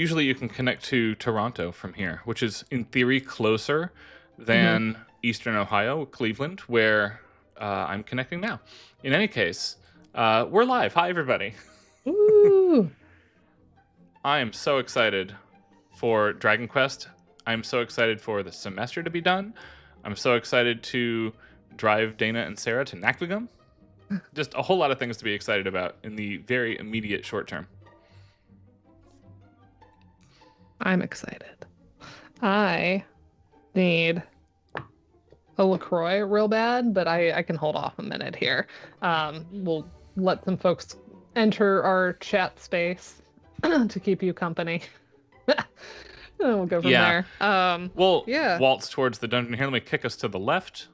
Usually you can connect to Toronto from here, which is in theory closer than Eastern Ohio, Cleveland, where I'm connecting now. In any case, we're live. Hi, everybody. Ooh. I am so excited for Dragon Quest. I'm so excited for the semester to be done. I'm so excited to drive Dana and Sarah to Nakvigum. Just a whole lot of things to be excited about in the very immediate short term. I'm excited. I need a LaCroix real bad, but I can hold off a minute here. We'll let some folks enter our chat space to keep you company. And we'll go from there. We'll yeah. waltz towards the dungeon here. Let me kick us to the left.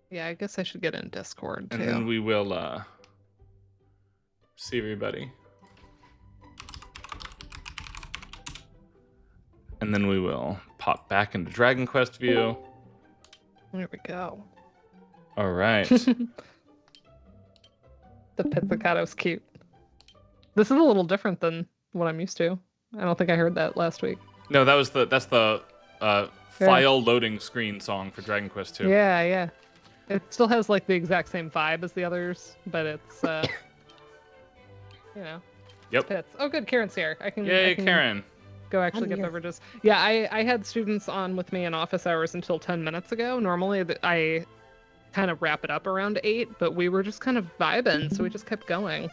Yeah, I guess I should get in Discord too. And then we will see everybody. And then we will pop back into Dragon Quest view. There we go. All right. The pizzicato's cute. This is a little different than what I'm used to. I don't think I heard that last week. No, that's the file loading screen song for Dragon Quest 2. Yeah. It still has like the exact same vibe as the others, but it's Yep. Pits. Oh, good, Karen's here. I can Karen. Go actually get beverages. Yeah, I had students on with me in office hours until 10 minutes ago. Normally I kind of wrap it up around 8, but we were just kind of vibing, so we just kept going.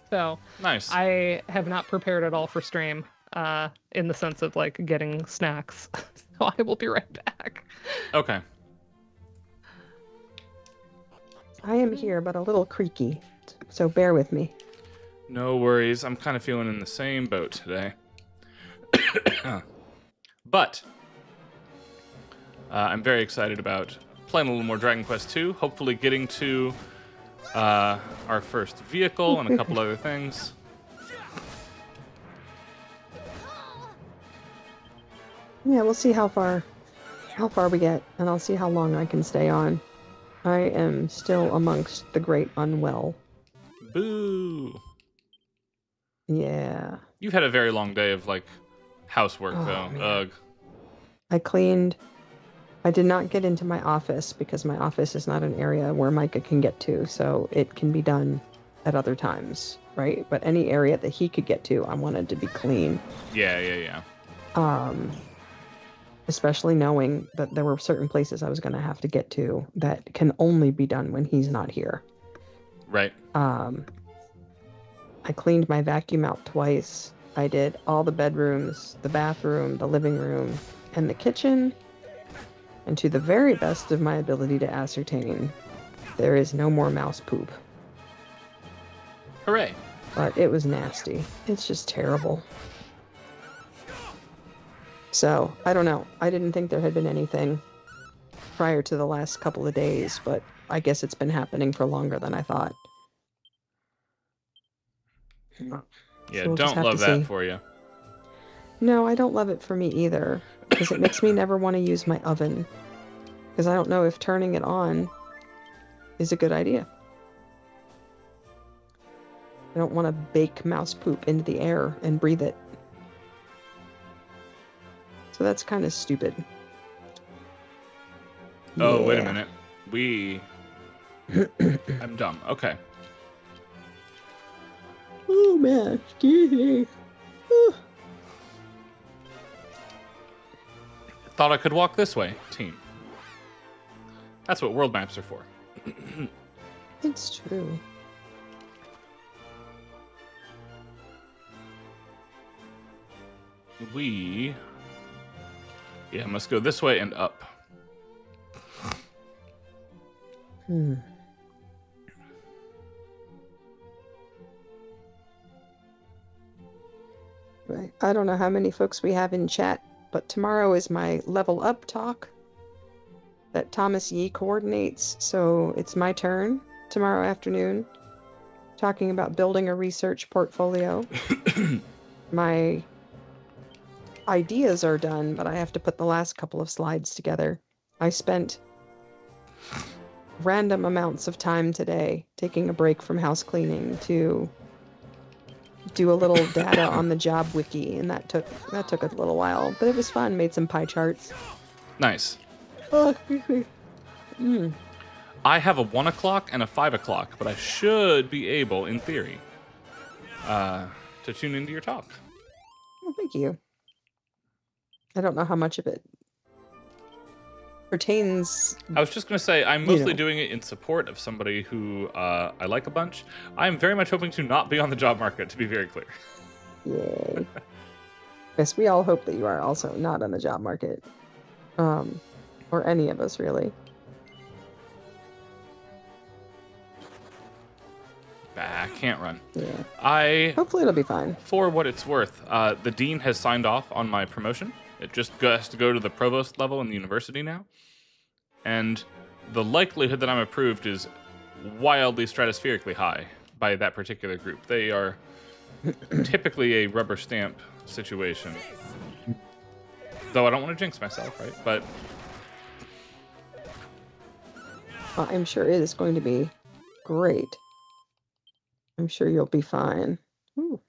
So nice. I have not prepared at all for stream, in the sense of like getting snacks. So I will be right back. Okay. I am here, but a little creaky, so bear with me. No worries. I'm kind of feeling in the same boat today. But I'm very excited about playing a little more Dragon Quest 2, hopefully getting to our first vehicle and a couple other things. Yeah, we'll see how far we get, and I'll see how long I can stay on. I am still amongst the great unwell. Boo! Yeah. You've had a very long day of like housework though. Man. Ugh. I cleaned. I did not get into my office because my office is not an area where Micah can get to, so it can be done at other times, right? But any area that he could get to, I wanted to be clean. Yeah. Especially knowing that there were certain places I was going to have to get to that can only be done when he's not here. Right. I cleaned my vacuum out twice. I did all the bedrooms, the bathroom, the living room, and the kitchen. And to the very best of my ability to ascertain, there is no more mouse poop. Hooray. But it was nasty. It's just terrible. So, I don't know. I didn't think there had been anything prior to the last couple of days, but I guess it's been happening for longer than I thought. Yeah, So we'll just don't have love to that see. for you. No, I don't love it for me either, because it makes me never want to use my oven. Because I don't know if turning it on is a good idea. I don't want to bake mouse poop into the air and breathe it. So that's kind of stupid. Oh, wait a Yeah. minute. I'm dumb. Okay. Oh man, excuse me. Oh. Thought I could walk this way, team. That's what world maps are for. It's true. Must go this way and up. Right. I don't know how many folks we have in chat, but tomorrow is my level up talk that Thomas Yee coordinates, so it's my turn tomorrow afternoon, talking about building a research portfolio. My ideas are done, but I have to put the last couple of slides together. I spent random amounts of time today taking a break from house cleaning to do a little data on the job wiki, and that took a little while, but it was fun. Made some pie charts. Nice. Oh, I have a 1 o'clock and a 5 o'clock, but I should be able, in theory, to tune into your talk. well, thank you. I don't know how much of it pertains. I was just going to say, I'm mostly know. doing it in support of somebody who I like a bunch. I'm very much hoping to not be on the job market, to be very clear. Yay. Yes, we all hope that you are also not on the job market. Or any of us, really. Bah, can't run. Yeah. Hopefully it'll be fine. For what it's worth, the dean has signed off on my promotion. It just has to go to the provost level in the university now. And the likelihood that I'm approved is wildly stratospherically high by that particular group. They are typically a rubber stamp situation. Though I don't want to jinx myself, right? But I'm sure it is going to be great. I'm sure you'll be fine. Ooh.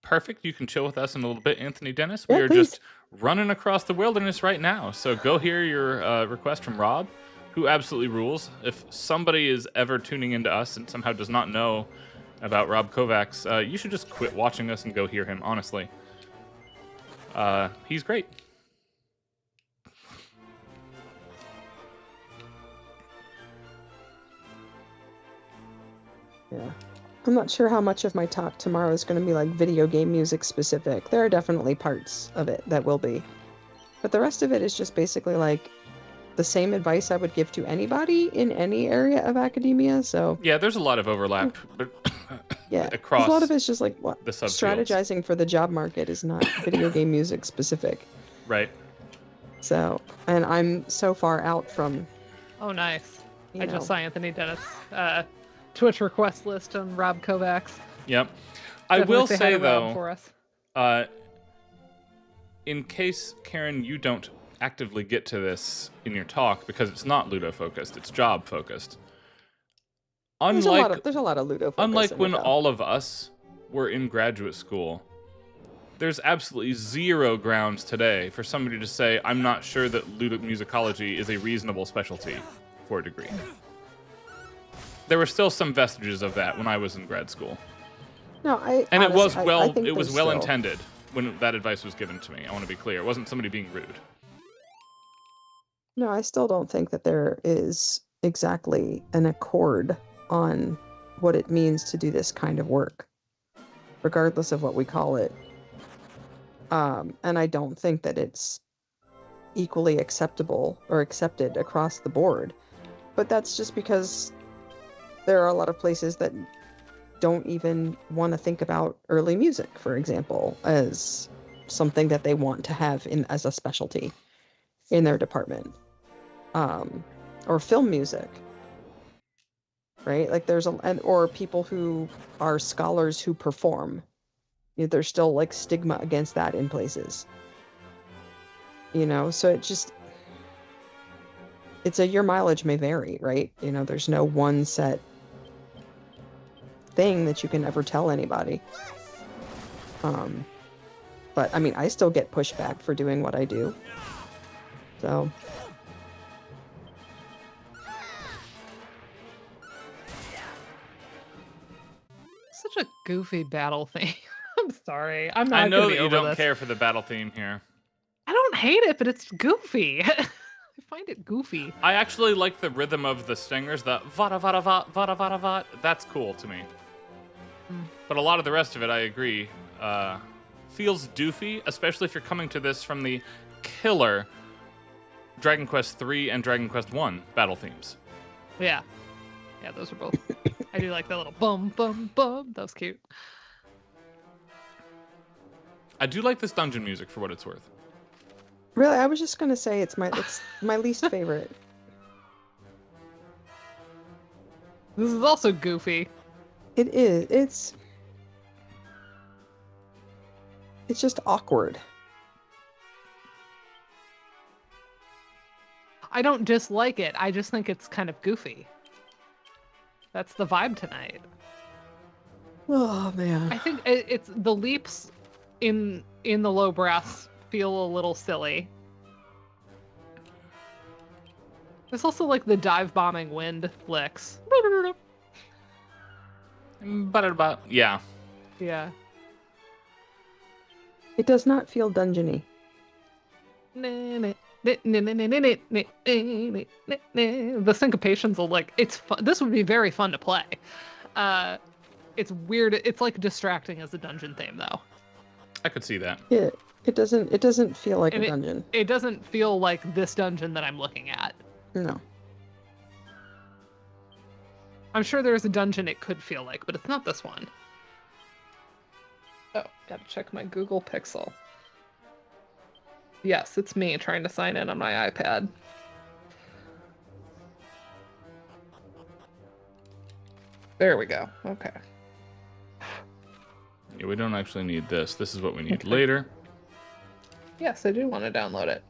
perfect. You can chill with us in a little bit, Anthony Dennis. Yeah, We are please. just running across the wilderness right now. So go hear your request from Rob, who absolutely rules. If somebody is ever tuning into us and somehow does not know about Rob Kovacs, you should just quit watching us and go hear him, honestly. He's great. Yeah. I'm not sure how much of my talk tomorrow is going to be like video game music specific. There are definitely parts of it that will be. But the rest of it is just basically like the same advice I would give to anybody in any area of academia. So Yeah, there's a lot of overlap, but yeah, 'cause across a lot of it's just like what the subfields. strategizing for the job market is not video game music specific. Right. So, and I'm so far out from. Oh, nice. You I know. just saw Anthony Dennis Twitch request list on Rob Kovacs. Yep. I Definitely will say hi say, to Rob though, for us. in case, Karen, you don't actively get to this in your talk, because it's not Ludo-focused, it's job-focused. There's a lot of Ludo focus Unlike in when it, though. all of us were in graduate school, there's absolutely zero grounds today for somebody to say, I'm not sure that Ludomusicology is a reasonable specialty for a degree. There were still some vestiges of that when I was in grad school. No, And honestly, it was I think it was there's well still- intended when that advice was given to me. I want to be clear. It wasn't somebody being rude. No, I still don't think that there is exactly an accord on what it means to do this kind of work, regardless of what we call it. And I don't think that it's equally acceptable or accepted across the board. But that's just because there are a lot of places that don't even want to think about early music, for example, as something that they want to have as a specialty in their department. Or film music, right? Like or people who are scholars who perform. You know, there's still like stigma against that in places. You know, so your mileage may vary, right? You know, there's no one set thing that you can ever tell anybody. But I mean, I still get pushback for doing what I do. So. Such a goofy battle theme. I'm sorry. I'm not I know gonna that be you over don't this. care for the battle theme here. I don't hate it, but it's goofy. I find it goofy. I actually like the rhythm of the stingers, the vada vada vada vada vada vada. That's cool to me. But a lot of the rest of it, I agree, feels doofy, especially if you're coming to this from the killer Dragon Quest III and Dragon Quest I battle themes. Yeah. Yeah, those are both. I do like that little bum bum bum. That was cute. I do like this dungeon music for what it's worth. Really, I was just gonna say it's my least favorite. This is also goofy. It is. It's just awkward. I don't dislike it. I just think it's kind of goofy. That's the vibe tonight. Oh man. I think it's the leaps in the low brass feel a little silly. There's also like the dive bombing wind licks. But yeah. Yeah. It does not feel dungeony. The syncopations will like it's fun. This would be very fun to play. It's weird. It's like distracting as a dungeon theme though. I could see that. It doesn't feel like a dungeon. It doesn't feel like this dungeon that I'm looking at. No. I'm sure there's a dungeon it could feel like, but it's not this one. Oh, gotta check my Google Pixel. Yes, it's me trying to sign in on my iPad. There we go. Okay. Yeah, we don't actually need this. This is what we need later. Yes, I do want to download it.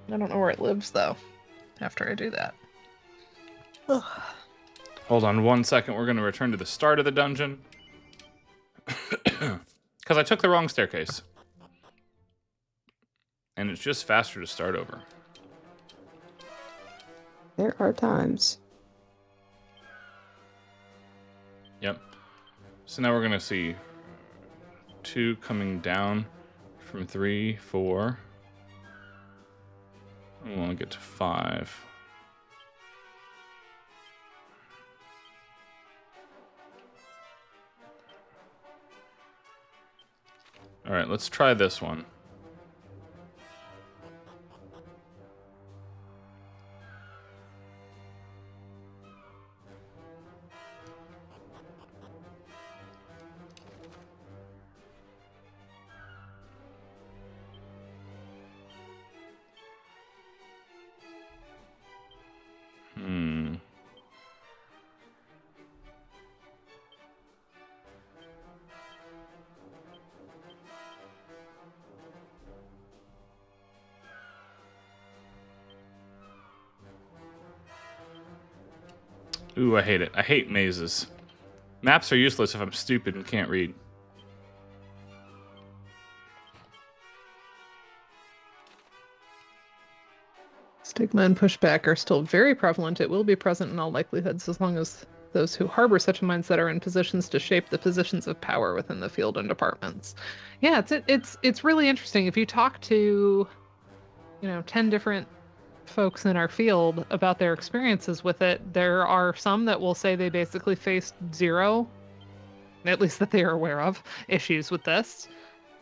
I don't know where it lives, though, after I do that. Ugh. Hold on 1 second. We're going to return to the start of the dungeon. Because I took the wrong staircase. And it's just faster to start over. There are times. Yep. So now we're going to see 2 coming down from 3, 4. I want to get to 5. All right, let's try this one. Ooh, I hate it. I hate mazes. Maps are useless if I'm stupid and can't read. Stigma and pushback are still very prevalent. It will be present in all likelihoods as long as those who harbor such a mindset are in positions to shape the positions of power within the field and departments. Yeah, it's really interesting. If you talk to, 10 different folks in our field about their experiences with it, there are some that will say they basically faced zero, at least that they are aware of, issues with this.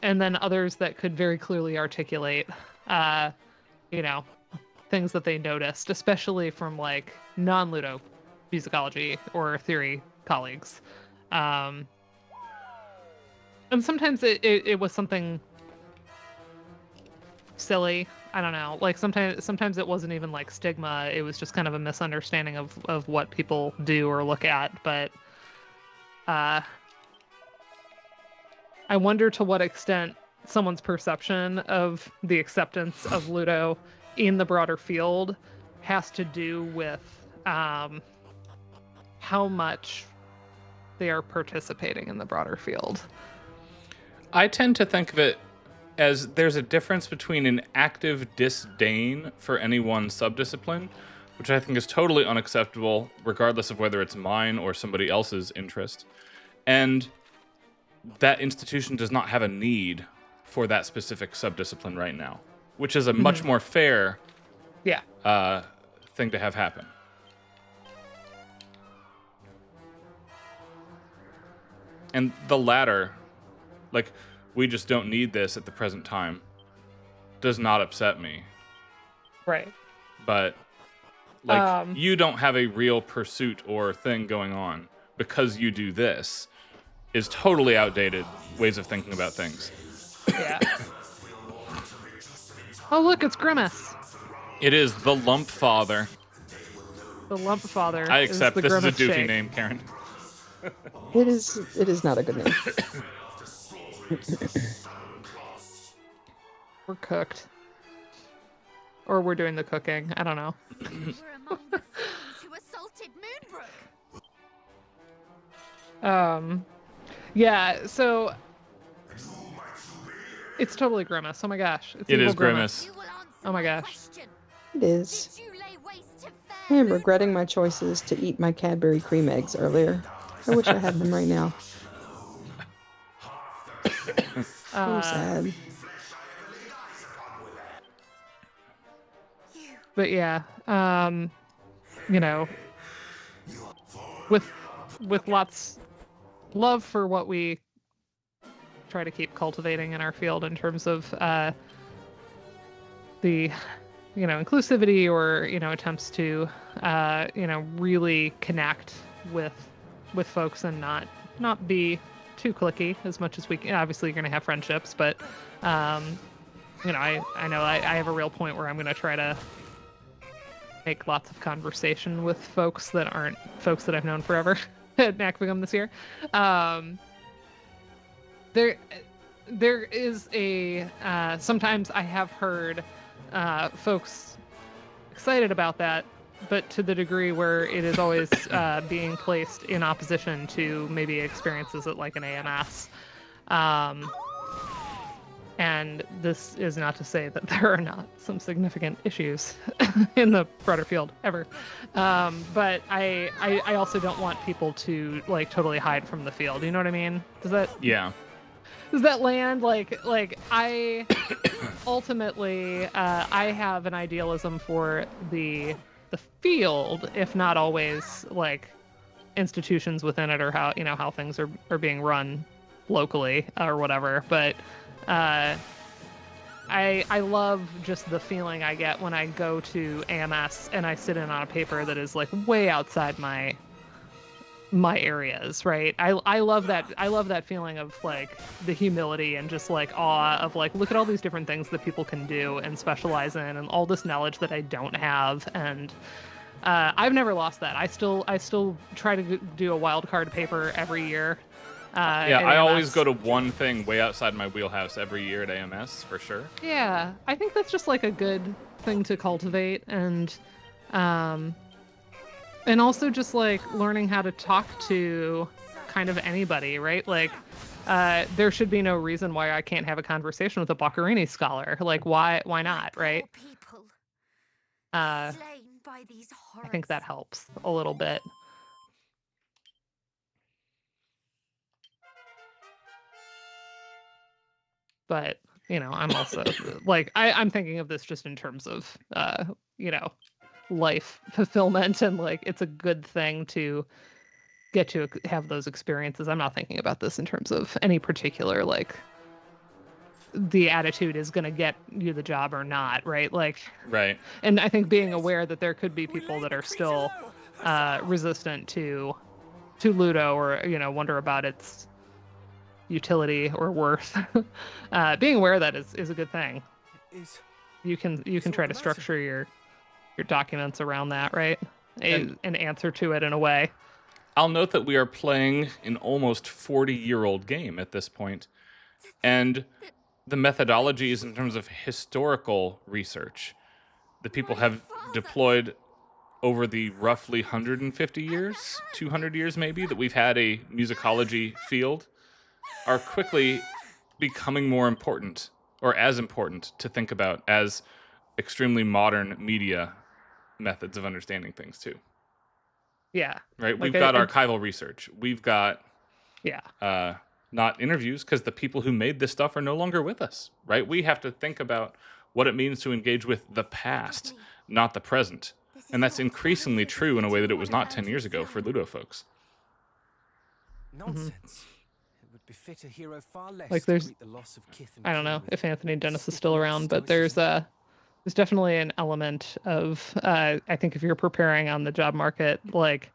And then others that could very clearly articulate, things that they noticed, especially from like non-Ludo musicology or theory colleagues. And sometimes it was something silly. I don't know. Like sometimes it wasn't even like stigma. It was just kind of a misunderstanding of what people do or look at. But I wonder to what extent someone's perception of the acceptance of Ludo in the broader field has to do with how much they are participating in the broader field. I tend to think of it as there's a difference between an active disdain for any one subdiscipline, which I think is totally unacceptable, regardless of whether it's mine or somebody else's interest, and that institution does not have a need for that specific subdiscipline right now, which is a much more fair thing to have happen. And the latter, like, we just don't need this at the present time, does not upset me. Right. But, like, you don't have a real pursuit or thing going on because you do this is totally outdated ways of thinking about things. Yeah. Oh, look, it's Grimace. It is the Lump Father. The Lump Father. I accept this is a doofy shake. name, Karen. It is not a good name. We're cooked. Or we're doing the cooking. I don't know. Yeah, so it's totally Grimace. Oh my gosh. It's It evil is Grimace. Oh my gosh. It is. I am regretting my choices to eat my Cadbury cream eggs earlier. I wish I had them right now. So sad. But yeah, you know, with lots love for what we try to keep cultivating in our field in terms of the inclusivity or attempts to really connect with folks and not be too cliquey as much as we can. Obviously you're going to have friendships, but I know I have a real point where I'm going to try to make lots of conversation with folks that aren't folks that I've known forever at NACVGM this year. There is a sometimes I have heard folks excited about that, but to the degree where it is always being placed in opposition to maybe experiences at like an AMS. And this is not to say that there are not some significant issues in the broader field ever. But I also don't want people to like totally hide from the field. You know what I mean? Does that land like I ultimately I have an idealism for the field, if not always like institutions within it or how things are being run locally or whatever. But I love just the feeling I get when I go to AMS and I sit in on a paper that is like way outside my areas, right? I love that feeling of like the humility and just like awe of like, look at all these different things that people can do and specialize in and all this knowledge that I don't have. And I've never lost that. I still try to do a wild card paper every year. I always go to one thing way outside my wheelhouse every year at AMS, for sure. Yeah, I think that's just like a good thing to cultivate, and also just like learning how to talk to kind of anybody, right? Like, there should be no reason why I can't have a conversation with a Boccherini scholar. Like, why not, right? I think that helps a little bit. But, I'm also like, I'm thinking of this just in terms of, life fulfillment, and like, it's a good thing to get to have those experiences. I'm not thinking about this in terms of any particular, like, the attitude is going to get you the job or not, right? Like, right. And I think being aware that there could be people that are still resistant to Ludo or, wonder about its utility or worth. Being aware of that is a good thing. You can try to structure your documents around that, right? An answer to it in a way. I'll note that we are playing an almost 40-year-old game at this point, and the methodologies in terms of historical research that people have deployed over the roughly 150 years, 200 years maybe, that we've had a musicology field are quickly becoming more important, or as important to think about as extremely modern media methods of understanding things too. Yeah. Right? We've got archival research. We've got not interviews, because the people who made this stuff are no longer with us, right? We have to think about what it means to engage with the past, not the present. And that's increasingly true in a way that it was not 10 years ago for Ludo folks. Nonsense. It would befit a hero far less like, to there's, greet the loss of kith and I don't know kin if with Anthony Dennis is still around, but there's definitely an element of, I think if you're preparing on the job market, like,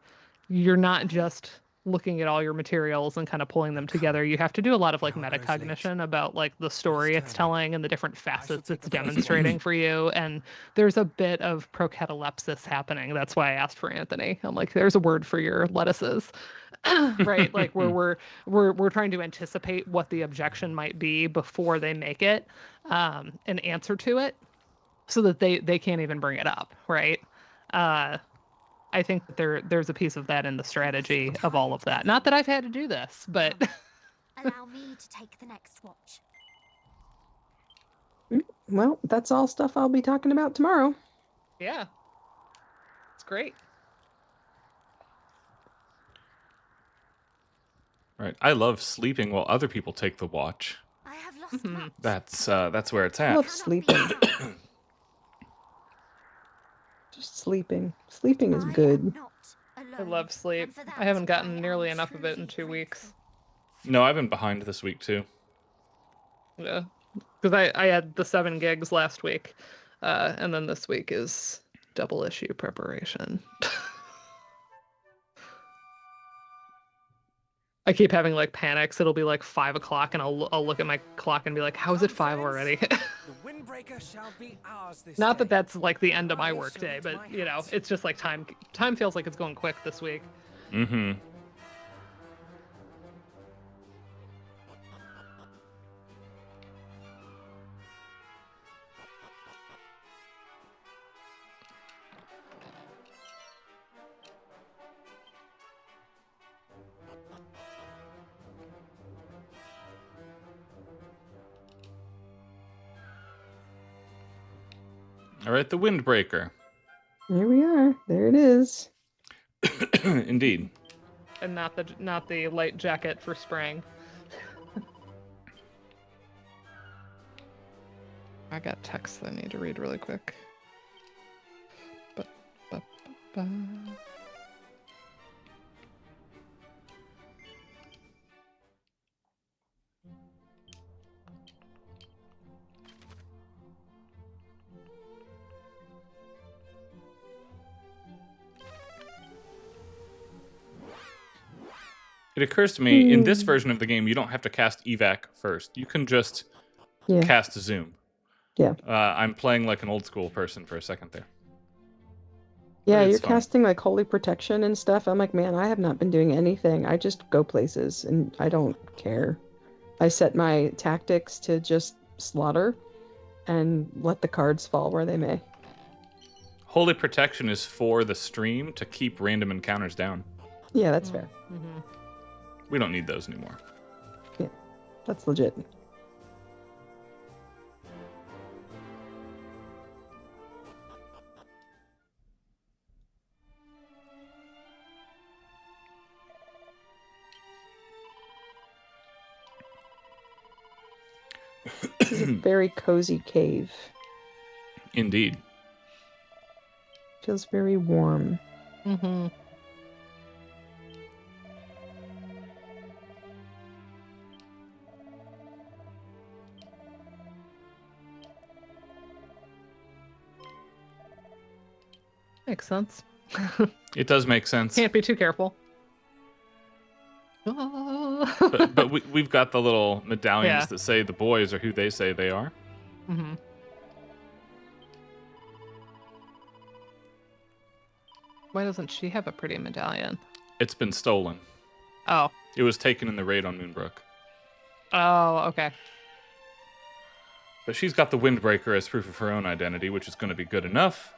you're not just looking at all your materials and kind of pulling them together. You have to do a lot of like metacognition about like the story it's telling and the different facets it's demonstrating for you. And there's a bit of procatalepsis happening. That's why I asked for Anthony. I'm like, there's a word for your lettuces. Right? Like, where we're trying to anticipate what the objection might be before they make it an answer to it, so that they can't even bring it up, right? I think that there's a piece of that in the strategy of all of that. Not that I've had to do this, but Allow me to take the next watch. Well, that's all stuff I'll be talking about tomorrow. yeah, it's great. Right. I love sleeping while other people take the watch. I have lost much. That's where it's I at. love Cannot be sleeping. done. Just sleeping. Sleeping is I am good. not I alone, love sleep. and for I haven't that, gotten I nearly am enough of it in truly 2 weeks. grateful. No, I've been behind this week too. Yeah, because I had the 7 gigs last week, and then this week is double issue preparation. I keep having like panics. It'll be like 5 o'clock, and I'll look at my clock and be like, "How is it 5 already?" The windbreaker shall be ours this Not that day. that's like the end of my I work shall day, eat but my you know, hat. it's just like time feels like it's going quick this week. Mm-hmm. All right, the windbreaker. Here we are. There it is. Indeed. And not the light jacket for spring. I got texts that I need to read really quick. Ba-ba-ba-ba. It occurs to me, in this version of the game, you don't have to cast evac first. You can just Yeah. cast zoom. Yeah. I'm playing like an old school person for a second there. Yeah, it's you're fun. casting like holy protection and stuff. I'm like, man, I have not been doing anything. I just go places and I don't care. I set my tactics to just slaughter and let the cards fall where they may. Holy protection is for the stream to keep random encounters down. Yeah, that's fair. Mm-hmm. We don't need those anymore. That's legit. This is a very cozy cave. Indeed. Feels very warm. Mm-hmm. Makes sense. It does make sense. Can't be too careful. But we've got the little medallions Yeah. that say the boys are who they say they are. Mm-hmm. Why doesn't she have a pretty medallion? It's been stolen. Oh. It was taken in the raid on Moonbrook. Oh, okay. But she's got the windbreaker as proof of her own identity, which is going to be good enough.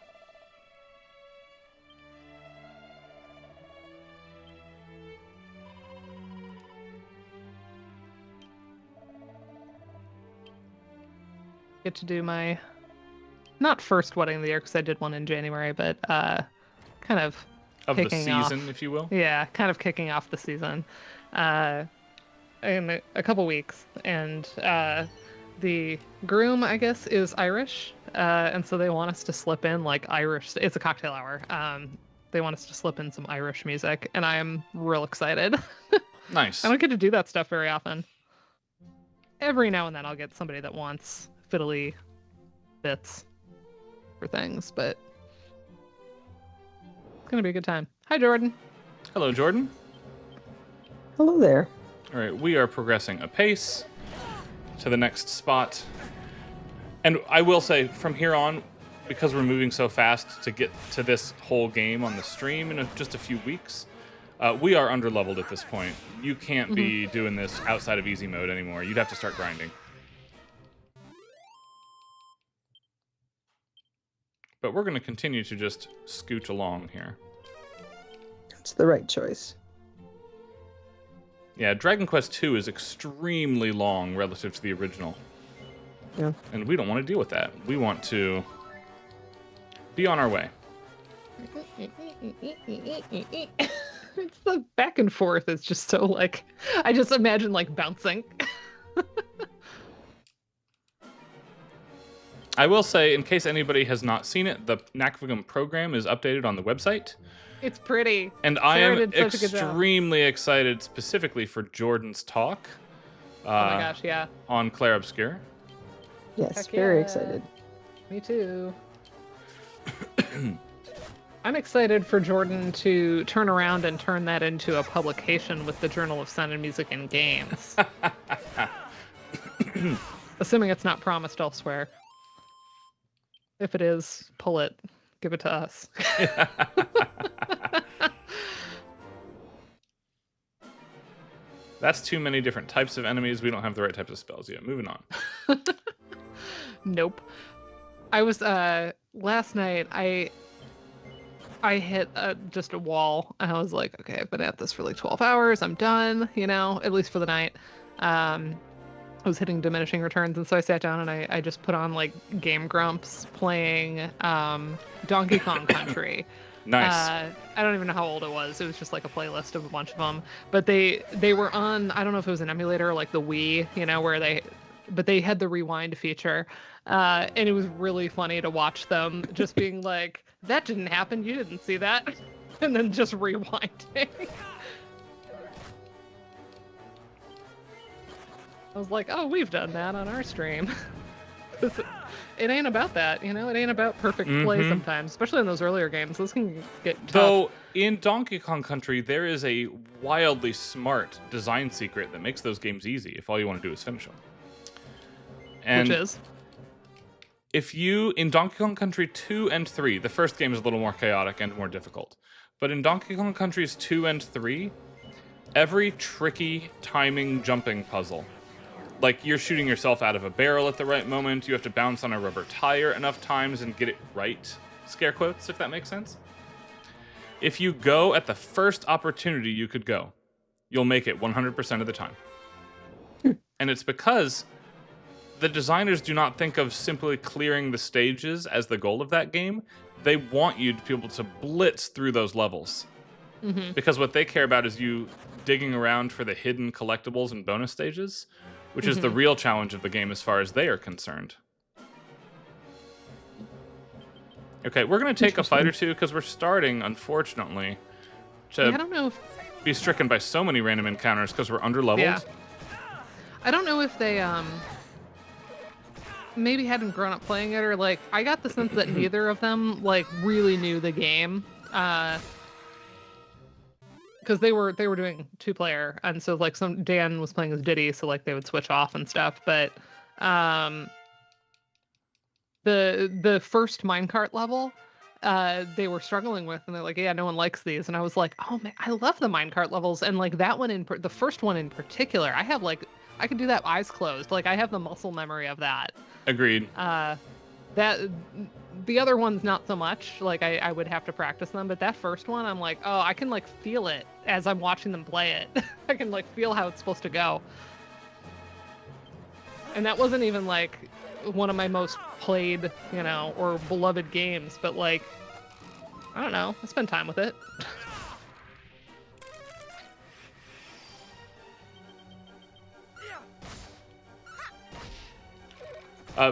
Get to do my not first wedding of the year because I did one in January, but kind of Of the kicking season, off. if you will. Yeah, kind of kicking off the season in a couple weeks. And the groom, I guess, is Irish. And so they want us to slip in like Irish. It's a cocktail hour. They want us to slip in some Irish music. And I am real excited. Nice. I don't get to do that stuff very often. Every now and then I'll get somebody that wants fiddly bits for things, but it's going to be a good time. Hi, Jordan. Hello, Jordan. Hello there. All right, we are progressing apace to the next spot. And I will say, from here on, because we're moving so fast to get to this whole game on the stream in just a few weeks, we are underleveled at this point. You can't be doing this outside of easy mode anymore. You'd have to start grinding. But we're going to continue to just scooch along here. It's the right choice. Yeah, Dragon Quest II is extremely long relative to the original. Yeah. And we don't want to deal with that. We want to be on our way. It's the back and forth is just so like, I just imagine like bouncing. I will say, in case anybody has not seen it, the Nakvigum program is updated on the website. It's pretty. And I Sarah am did such a good job. extremely excited specifically for Jordan's talk. Oh my gosh, yeah. On Clair Obscur. Yes, Heck very yeah. excited. Me too. I'm excited for Jordan to turn around and turn that into a publication with the Journal of Sound and Music and Games. Assuming it's not promised elsewhere. If it is, pull it. Give it to us. That's too many different types of enemies. We don't have the right types of spells yet. Moving on. Nope. I was last night I hit just a wall and I was like, okay, I've been at this for like 12 hours. I'm done, at least for the night. I was hitting diminishing returns, and so I sat down and I just put on like Game Grumps playing Donkey Kong Country. Nice. I don't even know how old it was. It was just like a playlist of a bunch of them. But they were on, I don't know if it was an emulator or like the Wii, where they had the rewind feature. And it was really funny to watch them just being like, that didn't happen, you didn't see that. And then just rewinding. I was like, oh, we've done that on our stream. It ain't about that, It ain't about perfect play sometimes, especially in those earlier games. This can get tough. Though, in Donkey Kong Country, there is a wildly smart design secret that makes those games easy if all you want to do is finish them. And which is? If you, in Donkey Kong Country 2 and 3, the first game is a little more chaotic and more difficult. But in Donkey Kong Countries 2 and 3, every tricky timing jumping puzzle, like you're shooting yourself out of a barrel at the right moment, you have to bounce on a rubber tire enough times and get it right, scare quotes, if that makes sense. If you go at the first opportunity you could go, you'll make it 100% of the time. And it's because the designers do not think of simply clearing the stages as the goal of that game. They want you to be able to blitz through those levels. Because what they care about is you digging around for the hidden collectibles and bonus stages, which is the real challenge of the game as far as they are concerned. Okay, we're going to take a fight or two because we're starting, unfortunately, to I don't know if be stricken by so many random encounters because we're underleveled. Yeah. I don't know if they maybe hadn't grown up playing it, or like I got the sense that neither of them like really knew the game. Because they were doing 2-player, and so like Dan was playing as Diddy, so like they would switch off and stuff. But the first minecart level, they were struggling with, and they're like, yeah, no one likes these. And I was like, oh man, I love the minecart levels, and like that one the first one in particular, I have like I can do that eyes closed, like I have the muscle memory of that. Agreed. That the other ones not so much, like I would have to practice them, but that first one I'm like, oh, I can like feel it as I'm watching them play it. I can like feel how it's supposed to go. And that wasn't even like one of my most played, or beloved games, but like I don't know, I spend time with it.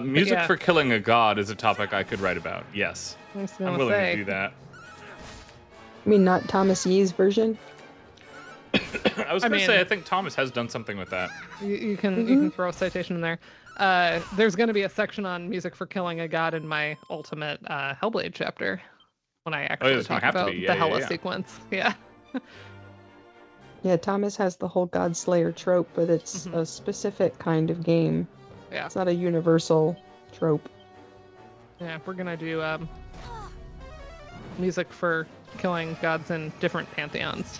Music yeah. for killing a god is a topic I could write about. Yes. I'm willing to do that. I mean, not Thomas Yee's version? I was going to say, I think Thomas has done something with that. You can throw a citation in there. There's going to be a section on music for killing a god in my ultimate Hellblade chapter when I actually talk about the Hela sequence. Yeah. Yeah, Thomas has the whole God Slayer trope, but it's a specific kind of game. Yeah. It's not a universal trope. Yeah, we're going to do music for killing gods in different pantheons.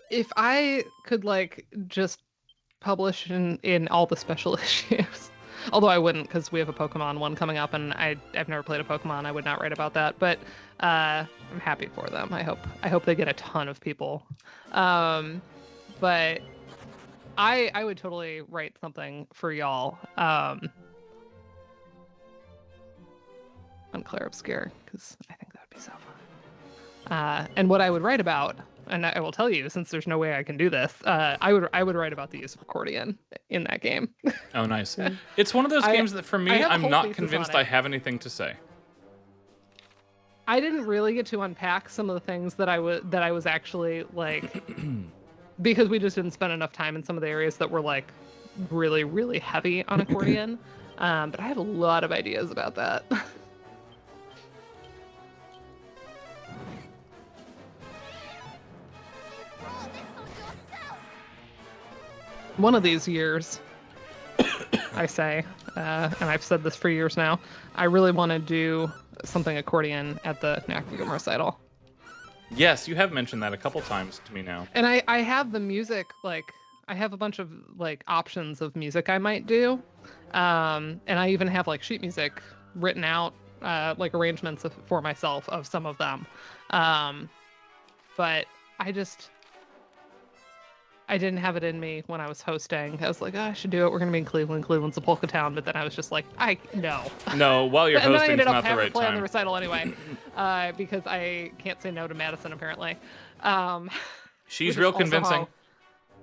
If I could like just published in all the special issues. Although I wouldn't, because we have a Pokemon one coming up, and I've never played a Pokemon. I would not write about that, but I'm happy for them. I hope they get a ton of people. But I would totally write something for y'all on Clair Obscure, because I think that would be so fun. And what I would write about, and I will tell you, since there's no way I can do this, I would write about the use of accordion in that game. Oh, nice. It's one of those games that, for me, I'm not convinced I it. have anything to say. I didn't really get to unpack some of the things that I was actually like, because we just didn't spend enough time in some of the areas that were like really, really heavy on accordion. But I have a lot of ideas about that. One of these years, I say, and I've said this for years now, I really want to do something accordion at the Knackfigum recital. Yes, you have mentioned that a couple times to me now. And I have the music, like, I have a bunch of, like, options of music I might do. And I even have, like, sheet music written out, like, arrangements for myself of some of them. But I didn't have it in me when I was hosting. I was like, oh, I should do it. We're going to be in Cleveland. Cleveland's a polka town. But then I was just like, no. No, while you're hosting, it's not the right And then I ended up having to play on the time. recital anyway, because I can't say no to Madison, apparently. She's real convincing.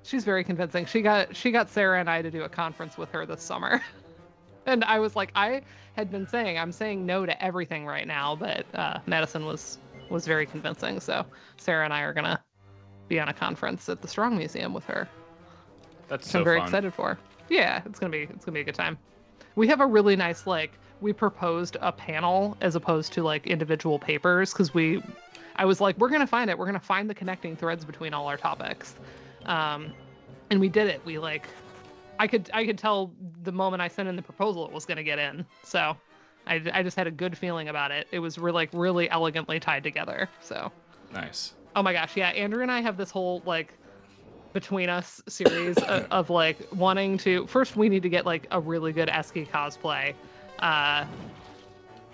She's very convincing. She got Sarah and I to do a conference with her this summer. And I was like, I had been saying, I'm saying no to everything right now. But Madison was very convincing. So Sarah and I are going to be on a conference at the Strong Museum with her. That's so I'm very fun. excited for. Yeah, it's gonna be a good time. We have a really nice, like, we proposed a panel as opposed to like individual papers, because I was like, we're gonna find it. We're gonna find the connecting threads between all our topics, and we did it. We like, I could tell the moment I sent in the proposal it was gonna get in. So I just had a good feeling about it. It was really elegantly tied together. So Nice. Oh my gosh, yeah. Andrew and I have this whole, like, between us series of like, wanting to... First, we need to get, like, a really good Esky cosplay.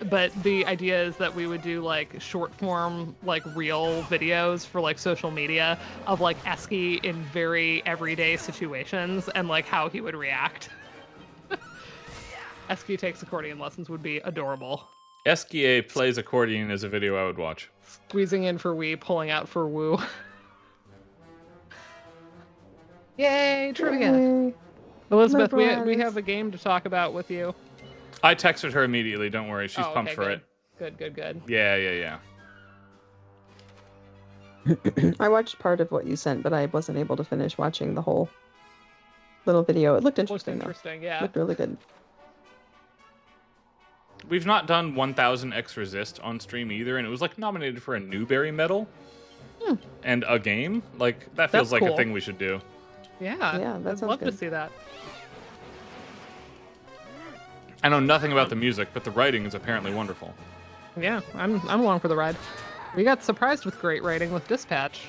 But the idea is that we would do, like, short-form, like, real videos for, like, social media of, like, Esky in very everyday situations and, like, how he would react. Esky takes accordion lessons would be adorable. Eskia plays accordion is a video I would watch. Squeezing in for Wii, pulling out for Woo. Yay, trivia! Yay. Elizabeth, we have a game to talk about with you. I texted her immediately. Don't worry, she's pumped for it. Good. Yeah. I watched part of what you sent, but I wasn't able to finish watching the whole little video. It looked interesting, Yeah. Looked really good. We've not done 1000 X Resist on stream either, and it was like nominated for a Newbery medal and a game. Like, that feels That's like cool. a thing we should do. Yeah, that I'd sounds love to good. see that. I know nothing about the music, but the writing is apparently wonderful. Yeah, I'm along for the ride. We got surprised with great writing with Dispatch.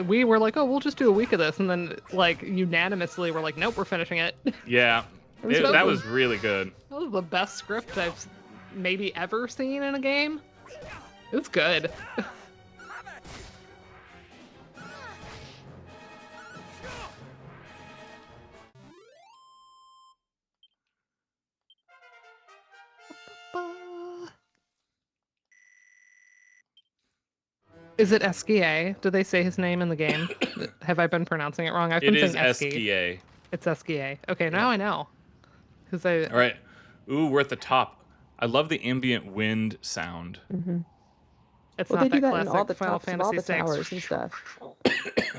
We were like, oh, we'll just do a week of this, and then like unanimously we're like, nope, we're finishing it. Yeah, that was really good. That was the best script I've maybe ever seen in a game. It was good. Is it Eskia? Did they say his name in the game? Have I been pronouncing it wrong? I've been It is saying Esky. Eskia. It's Eskia. Okay, now I know. Because All right. Ooh, we're at the top. I love the ambient wind sound. Mm-hmm. It's Well, not they do that that in classic all the Final tops of all Fantasy the VI. towers and stuff.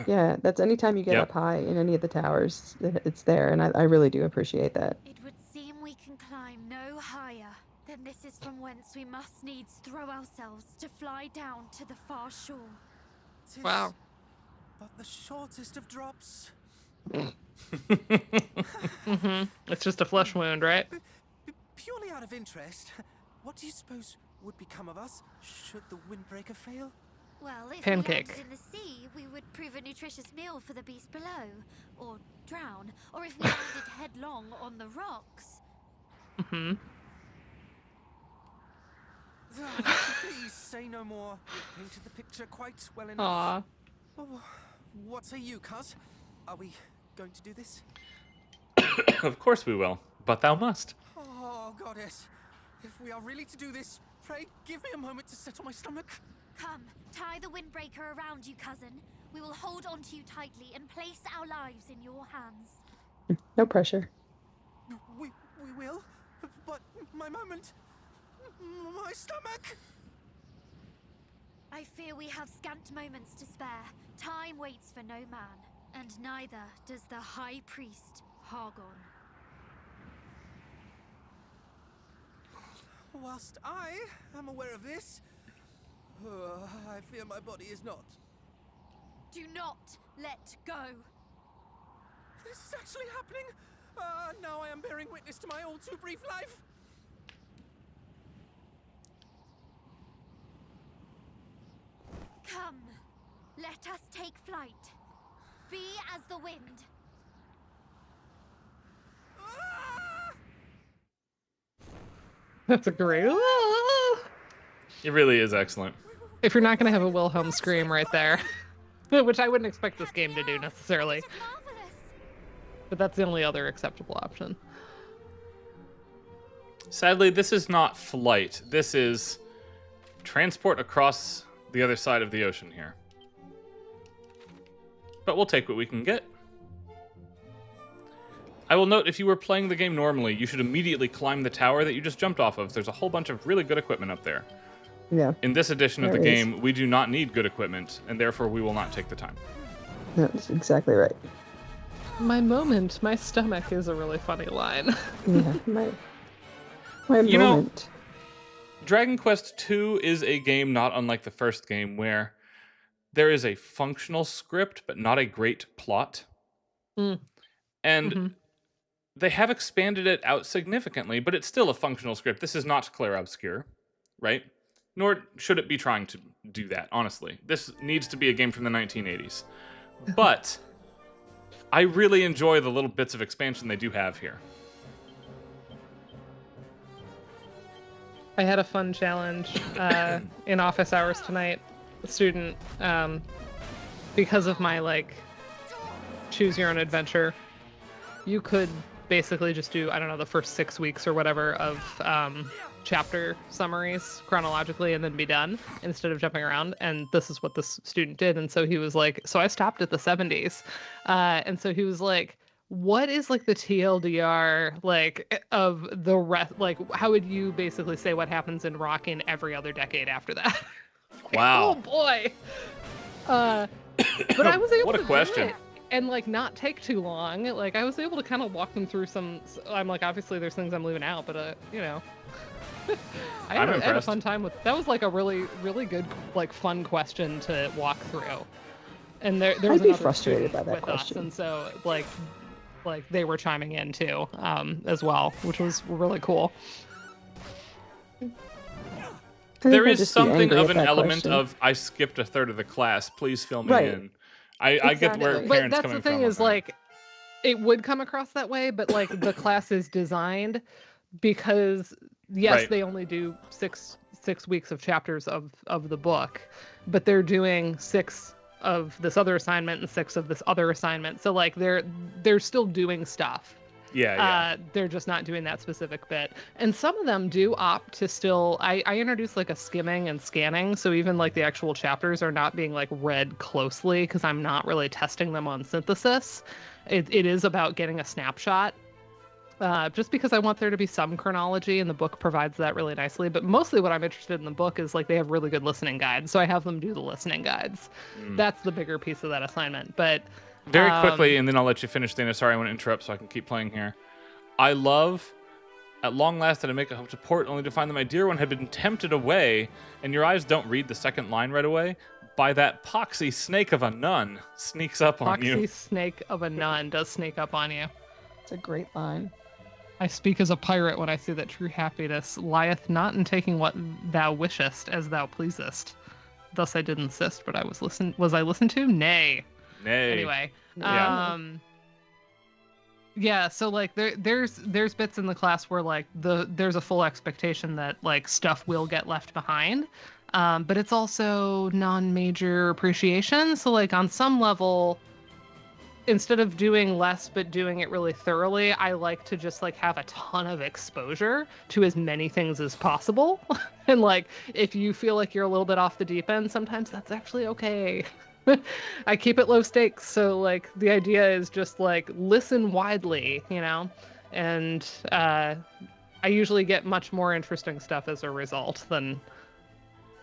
Yeah, that's anytime you get Yep. up high in any of the towers, it's there, and I really do appreciate that. It would seem we can climb no higher. Then this is from whence we must needs throw ourselves to fly down to the far shore. 'Tis Wow. but the shortest of drops. It's just a flesh wound, right? Purely out of interest, what do you suppose would become of us should the windbreaker fail? Well, if Pancake. we landed in the sea, we would prove a nutritious meal for the beast below. Or drown. Or if we landed headlong on the rocks. Mm-hmm. Please say no more. You've painted the picture quite well enough. Aw. Oh, what say you, cuz? Are we going to do this? Of course we will, but thou must. Oh, goddess. If we are really to do this, pray give me a moment to settle my stomach. Come, tie the windbreaker around you, cousin. We will hold onto you tightly and place our lives in your hands. No pressure. We will? But my moment... My stomach! I fear we have scant moments to spare. Time waits for no man, and neither does the High Priest Hargon. Whilst I am aware of this, I fear my body is not. Do not let go. This is actually happening! Now I am bearing witness to my all too brief life! Come, let us take flight. Be as the wind. That's a great. It really is excellent. If you're not going to have a Wilhelm scream right there, which I wouldn't expect this game to do necessarily, This is marvelous. but that's the only other acceptable option. Sadly, this is not flight. This is transport across the other side of the ocean here. But we'll take what we can get. I will note, if you were playing the game normally, you should immediately climb the tower that you just jumped off of. There's a whole bunch of really good equipment up there. Yeah. In this edition of the There is. game, we do not need good equipment, and therefore we will not take the time. That's exactly right. My stomach is a really funny line. Yeah. My You know- moment. Dragon Quest II is a game not unlike the first game, where there is a functional script, but not a great plot. Mm. And Mhm. they have expanded it out significantly, but it's still a functional script. This is not Clair Obscure, right? Nor should it be trying to do that, honestly. This needs to be a game from the 1980s. But I really enjoy the little bits of expansion they do have here. I had a fun challenge in office hours tonight. A student, because of my choose your own adventure, you could basically just do, I don't know, the first 6 weeks or whatever of chapter summaries chronologically and then be done instead of jumping around. And this is what this student did. And so he was like, so I stopped at the 70s. And so he was like, what is the TLDR of the rest? How would you basically say what happens in rock in every other decade after that? Wow. Oh boy. But I was able What a to question. do it and not take too long. I was able to kind of walk them through some. I'm obviously there's things I'm leaving out, but you know. I had I'm a impressed. fun time with that. Was a really really good fun question to walk through. And there was I'd be another frustrated student by that with us, question. and so they were chiming in too, as well, which was really cool. I think There I'd is just be something angry of at an that element question. of, I skipped a third of the class, please fill me Right. in. I get where Exactly. But parents that's coming the thing from. is on that. it would come across that way, but the class is designed because yes, Right. they only do six weeks of chapters of the book, but they're doing 6 of this other assignment and 6 of this other assignment. So they're still doing stuff. Yeah. They're just not doing that specific bit. And some of them do opt to still, I introduced a skimming and scanning. So even the actual chapters are not being read closely because I'm not really testing them on synthesis. It is about getting a snapshot. Just because I want there to be some chronology, and the book provides that really nicely. But mostly what I'm interested in the book is they have really good listening guides. So I have them do the listening guides. That's the bigger piece of that assignment. But Very quickly, and then I'll let you finish, Dana. Sorry, I want to interrupt so I can keep playing here. I love, at long last did I make a hope to port, only to find that my dear one had been tempted away, and your eyes don't read the second line right away, by that poxy snake of a nun sneaks up on Foxy you. snake of a nun does sneak up on you. It's a great line. I speak as a pirate when I say that true happiness lieth not in taking what thou wishest as thou pleasest, thus I did insist, but was I listened to? Nay. Anyway. Yeah. Yeah, so like there's bits in the class where like there's a full expectation that like stuff will get left behind. But it's also non-major appreciation. So like on some level, instead of doing less but doing it really thoroughly, I like to just like have a ton of exposure to as many things as possible. And like if you feel like you're a little bit off the deep end, sometimes that's actually okay. I keep it low stakes, so like the idea is just like listen widely, you know, and I usually get much more interesting stuff as a result than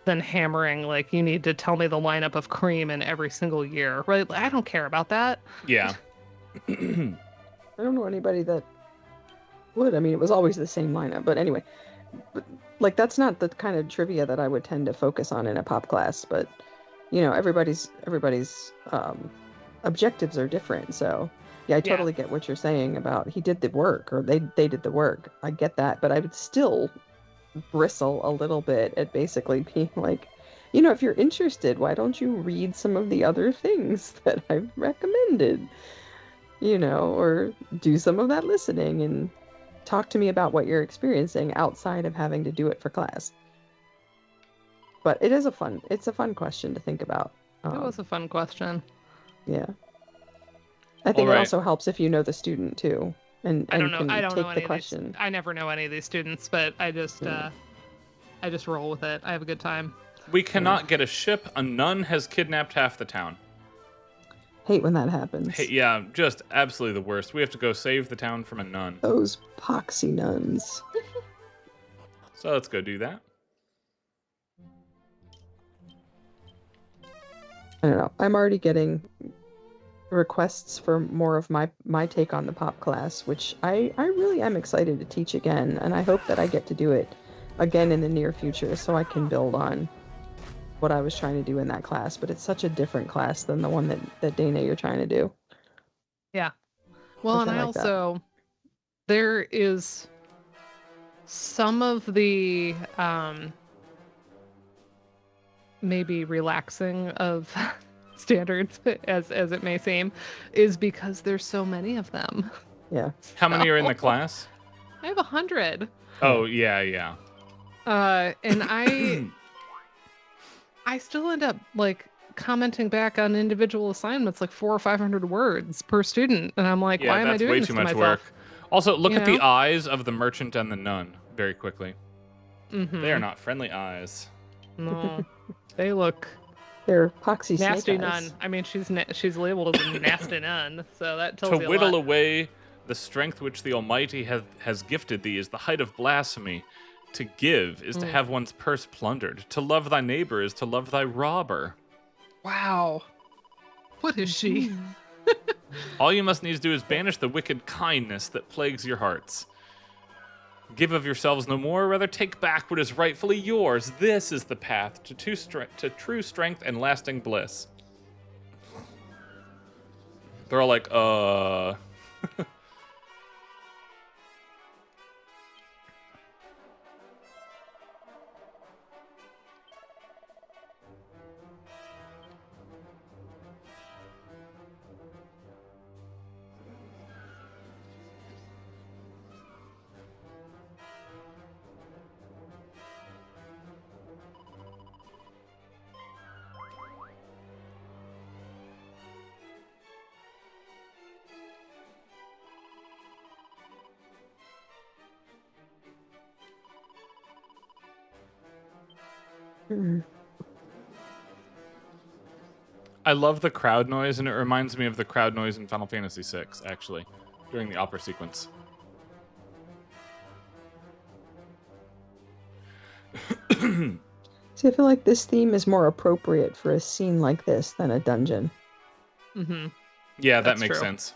hammering like you need to tell me the lineup of cream in every single year, right? I don't care about that. Yeah. I don't know anybody that would. I mean, it was always the same lineup, but anyway, like that's not the kind of trivia that I would tend to focus on in a pop class, but you know, everybody's objectives are different. So yeah, I totally get what you're saying about he did the work or they did the work. I get that, but I would still bristle a little bit at basically being like, you know, if you're interested, why don't you read some of the other things that I've recommended, you know, or do some of that listening and talk to me about what you're experiencing outside of having to do it for class. But it's a fun question to think about. It was a fun question. Yeah. I think it also helps if you know the student too. And I don't know take any the question. of these. I never know any of these students, but I just roll with it. I have a good time. We cannot get a ship. A nun has kidnapped half the town. Hate when that happens. Yeah, just absolutely the worst. We have to go save the town from a nun. Those poxy nuns. So let's go do that. I don't know. I'm already getting requests for more of my take on the pop class, which I really am excited to teach again, and I hope that I get to do it again in the near future so I can build on what I was trying to do in that class. But it's such a different class than the one that Dana you're trying to do. Yeah. Well, and I like also there is some of the maybe relaxing of standards as it may seem is because there's so many of them. Yeah. How many are in the class? I have 100. Oh, yeah. And I still end up like commenting back on individual assignments like 400 or 500 words per student, and I'm like, why am I doing this to myself? Work. Also, look You at know? the eyes of the merchant and the nun very quickly. Mm-hmm. They are not friendly eyes. No, they look They're poxy nasty snake eyes. nun. I mean, she's labeled as a nasty nun, so that tells To you a whittle lot. away the strength which the Almighty has gifted thee is the height of blasphemy. To give is to have one's purse plundered. To love thy neighbor is to love thy robber. Wow, what is she? All you must needs do is banish the wicked kindness that plagues your hearts. Give of yourselves no more, rather take back what is rightfully yours. This is the path to true strength and lasting bliss. They're all like, I love the crowd noise, and it reminds me of the crowd noise in Final Fantasy VI, actually, during the opera sequence. See, I feel like this theme is more appropriate for a scene like this than a dungeon. Mm-hmm. Yeah, that That's makes true. sense.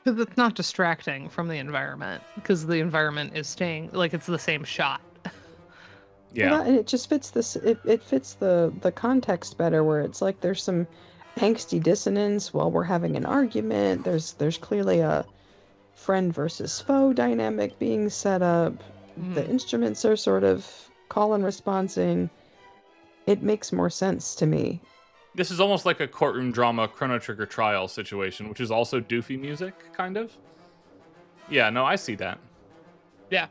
Because it's not distracting from the environment, because the environment is staying like it's the same shot. Yeah. Well, and it just fits this. It fits the context better, where it's like there's some angsty dissonance while we're having an argument. There's clearly a friend versus foe dynamic being set up. The instruments are sort of call and responsing. it makes more sense to me. This is almost like a courtroom drama Chrono Trigger trial situation, which is also doofy music, kind of. Yeah, no, I see that. Yeah.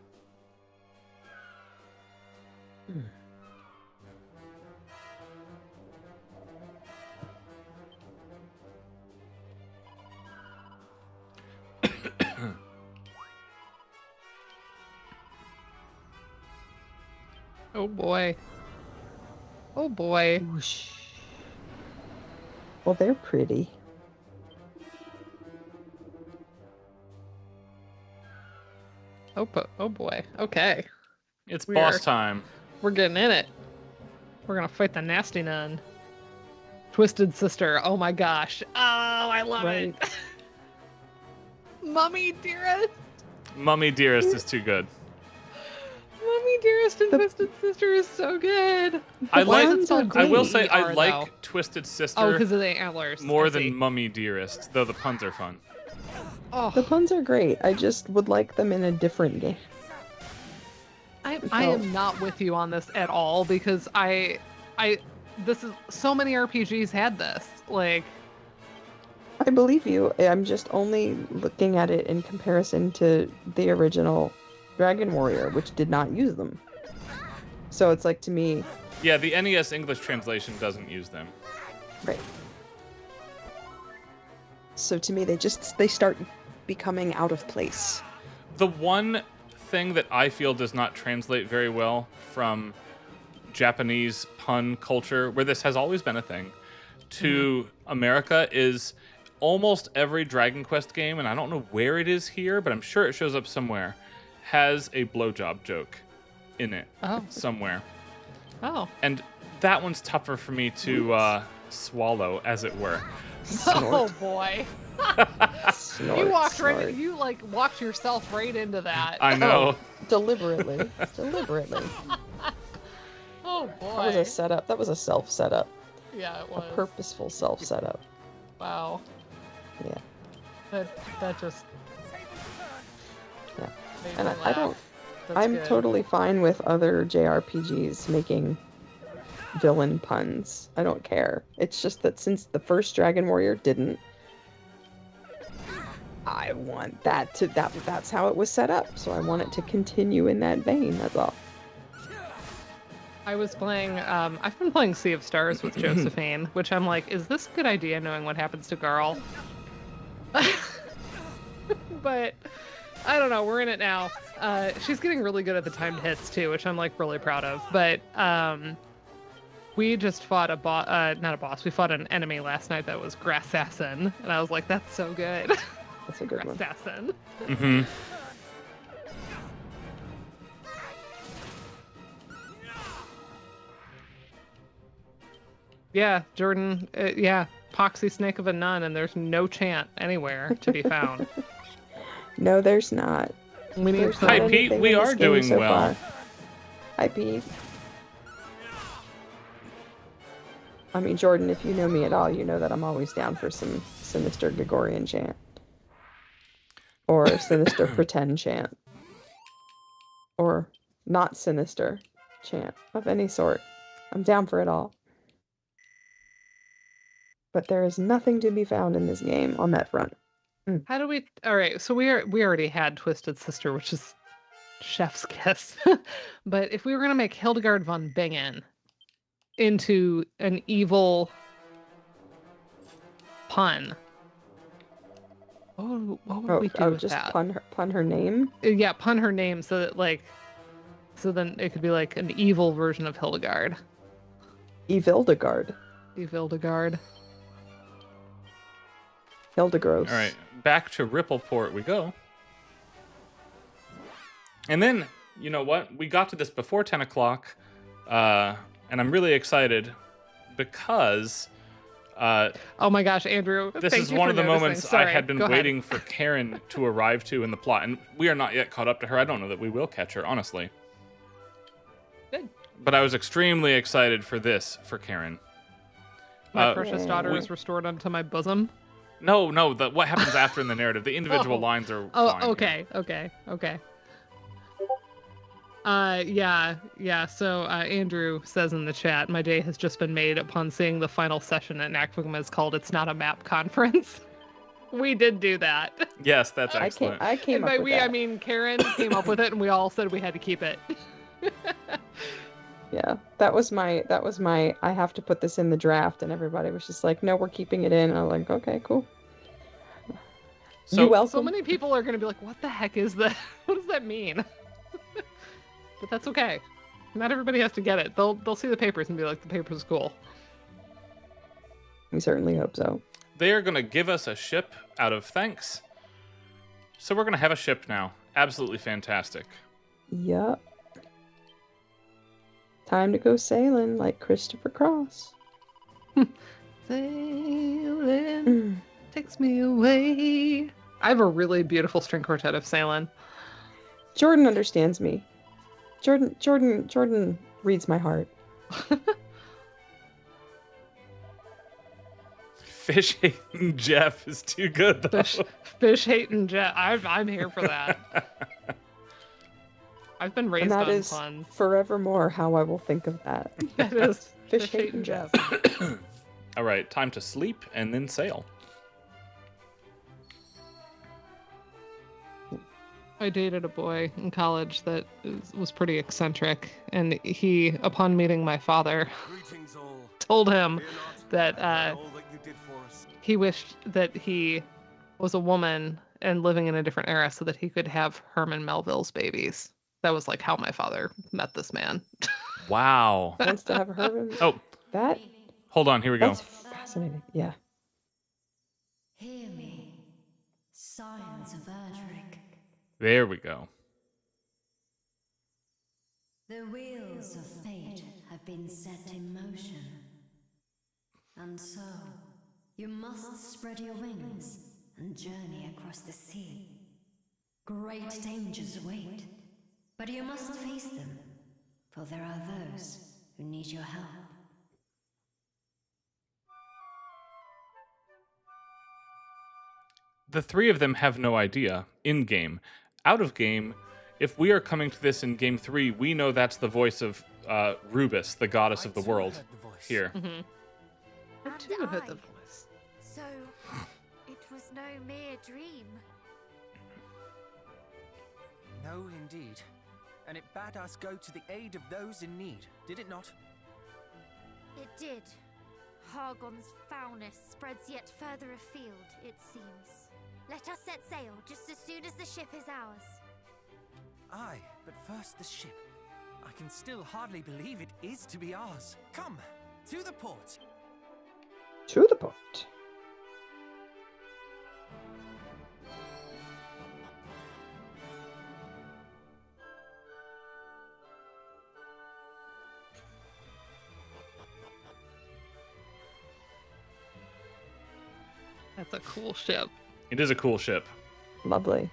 Oh boy. Oh boy. Whoosh. Well, they're pretty. Oh boy. Okay. It's We boss are- time. We're getting in it. We're gonna fight the nasty nun. Twisted Sister. Oh my gosh. Oh, I love Right. it. Mummy Dearest. Mummy Dearest is too good. Mummy Dearest and Twisted Sister is so good. I Why like. is it spelled I will Glee say I ER, like though? Twisted Sister Oh, because of the antlers. more I see. than Mummy Dearest, though the puns are fun. Oh, The puns are great. I just would like them in a different game. I am not with you on this at all because this is so many RPGs had this. Like, I believe you. I'm just only looking at it in comparison to the original Dragon Warrior, which did not use them. So it's like, to me, Yeah, the NES English translation doesn't use them. right. So to me, they start becoming out of place. The one thing that I feel does not translate very well from Japanese pun culture, where this has always been a thing, to America is almost every Dragon Quest game, and I don't know where it is here, but I'm sure it shows up somewhere, has a blowjob joke in it oh, somewhere. oh, And that one's tougher for me to swallow, as it were. oh boy! Snort, You walked snort. right. You like walked yourself right into that. I know. Deliberately. Deliberately. Oh That was boy! a setup. That was a self setup. Yeah, it A was. purposeful self setup. Wow. Yeah. That just. Yeah. made And me I don't. laugh. That's I'm good. totally fine with other JRPGs making villain puns. I don't care. It's just that since the first Dragon Warrior didn't, I want that to that's how it was set up. So I want it to continue in that vein. That's all. I was playing. I've been playing Sea of Stars with Josephine, which I'm like, is this a good idea? Knowing what happens to Garl. But I don't know. We're in it now. She's getting really good at the timed hits too, which I'm like really proud of. But we just fought a boss. Not a boss. We fought an enemy last night that was Grassassin, and I was like, that's so good. That's a good one. Grassassin. Mm-hmm. Yeah, Jordan. Yeah, poxy snake of a nun, and there's no chant anywhere to be found. No, there's not. We need There's some. Hi, not Pete, anything we in this are game doing so well. far. Hi, Pete. I mean, Jordan, if you know me at all, you know that I'm always down for some sinister Gregorian chant. Or sinister pretend chant. Or not sinister chant of any sort. I'm down for it all. But there is nothing to be found in this game on that front. How do we? All right, so we already had Twisted Sister, which is chef's kiss. But if we were gonna make Hildegard von Bingen into an evil pun, what would we do with just that? pun her name? Yeah, pun her name so that so then it could be like an evil version of Hildegard. Evildegard. Evildegard. Hildegros. All right, back to Rippleport we go. And then, you know what? We got to this before 10 o'clock, and I'm really excited because Oh my gosh, Andrew! this thank is you one for of the noticing. moments Sorry, I had been go ahead. waiting for Karen to arrive to in the plot, and we are not yet caught up to her. I don't know that we will catch her, honestly. Good. But I was extremely excited for this, for Karen. My precious yeah, daughter we- is restored unto my bosom. No, what happens after in the narrative. The individual Oh. lines are Oh, fine. okay. Yeah. So Andrew says in the chat, my day has just been made upon seeing the final session at NACFGMA is called "It's Not a Map Conference." We did do that. Yes, that's excellent. I came And up by with we, that. I mean Karen came up with it, and we all said we had to keep it. Yeah, that was my I have to put this in the draft, and everybody was just like, no, we're keeping it in. And I'm like, okay, cool. So, You welcome. So many people are going to be like, what the heck is that? What does that mean? But that's okay. Not everybody has to get it. They'll see the papers and be like, the paper's cool. We certainly hope so. they are going to give us a ship out of thanks. So we're going to have a ship now. Absolutely fantastic. Yup. Time to go sailing like Christopher Cross. Sailing takes me away. I have a really beautiful string quartet of Sailing. Jordan understands me. Jordan reads my heart. Fish hating Jeff is too good though. Fish hating Jeff. I'm here for that. I've been raised And that on is puns. forevermore how I will think of that. That is Fish hating Jeff. All right, time to sleep and then sail. I dated a boy in college that was pretty eccentric, and he, upon meeting my father, Greetings all. told him Fear not, that all that you did for us. he wished that he was a woman and living in a different era so that he could have Herman Melville's babies. That was like how my father met this man. Wow. Wants to have her. Oh, That hold on. Here we go. that's fascinating. Yeah. Hear me, scions of Erdrick. There we go. The wheels of fate have been set in motion. And so, you must spread your wings and journey across the sea. Great dangers await, but you must face them, for there are those who need your help. The three of them have no idea in game. Out of game, if we are coming to this in game 3, we know that's the voice of Rubus, the goddess of the too world. heard the voice. Here. I And too heard I. the voice. So, it was no mere dream. No, indeed. And it bade us go to the aid of those in need, did it not? It did. Hargon's foulness spreads yet further afield, it seems. Let us set sail just as soon as the ship is ours. Aye, but first the ship. I can still hardly believe it is to be ours. Come, to the port. To the port. That's a cool ship. It is a cool ship. Lovely.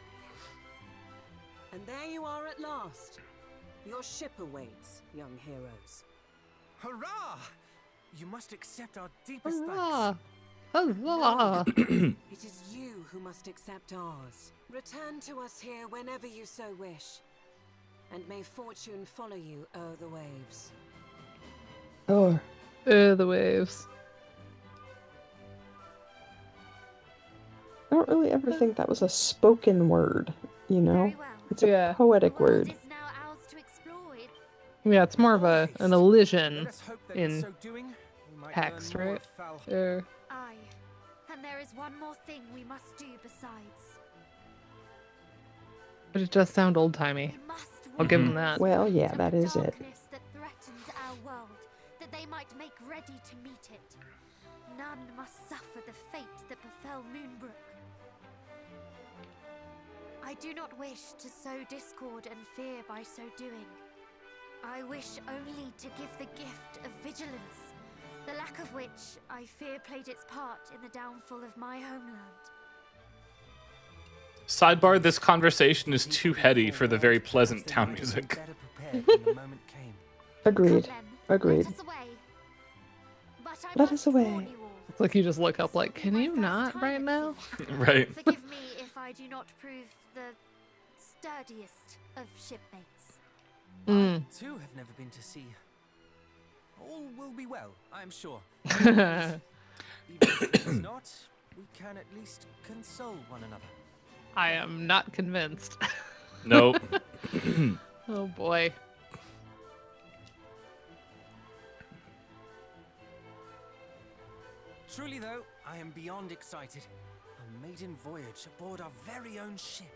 And there you are at last. Your ship awaits, young heroes. Hurrah! You must accept our deepest Huzzah! thanks. Huzzah! It is you who must accept ours. Return to us here whenever you so wish. And may fortune follow you o'er the waves. Oh, The waves. I don't really ever think that was a spoken word, you know? Very well. It's a Yeah. poetic The world word. is now ours to explore. Yeah, it's more of an illusion. Let us hope that in in so doing, we might text, learn more right? of Foul. Aye. And there is one more thing we must do besides. But it does sound old timey. We must I'll give Mhm. them that. Well, yeah, to that the is it. darkness that threatens our world, that they might make ready to meet it. None must suffer the fate that befell Moonbrook. I do not wish to sow discord and fear by so doing. I wish only to give the gift of vigilance, the lack of which I fear played its part in the downfall of my homeland. Sidebar, this conversation is too heady for the very pleasant They town might have been music. better prepared when the moment came. Agreed. Come then, Agreed. Let us away. But I Let must us away. warn you all. It's like you just look up like, This will can be you my not first time right at now? sea. Right. Forgive me if I do not prove the sturdiest of shipmates. Mm. I too have never been to sea. All will be well, I'm sure. Even if it is not, we can at least console one another. I am not convinced. Nope. Oh boy. Truly, though, I am beyond excited. A maiden voyage aboard our very own ship.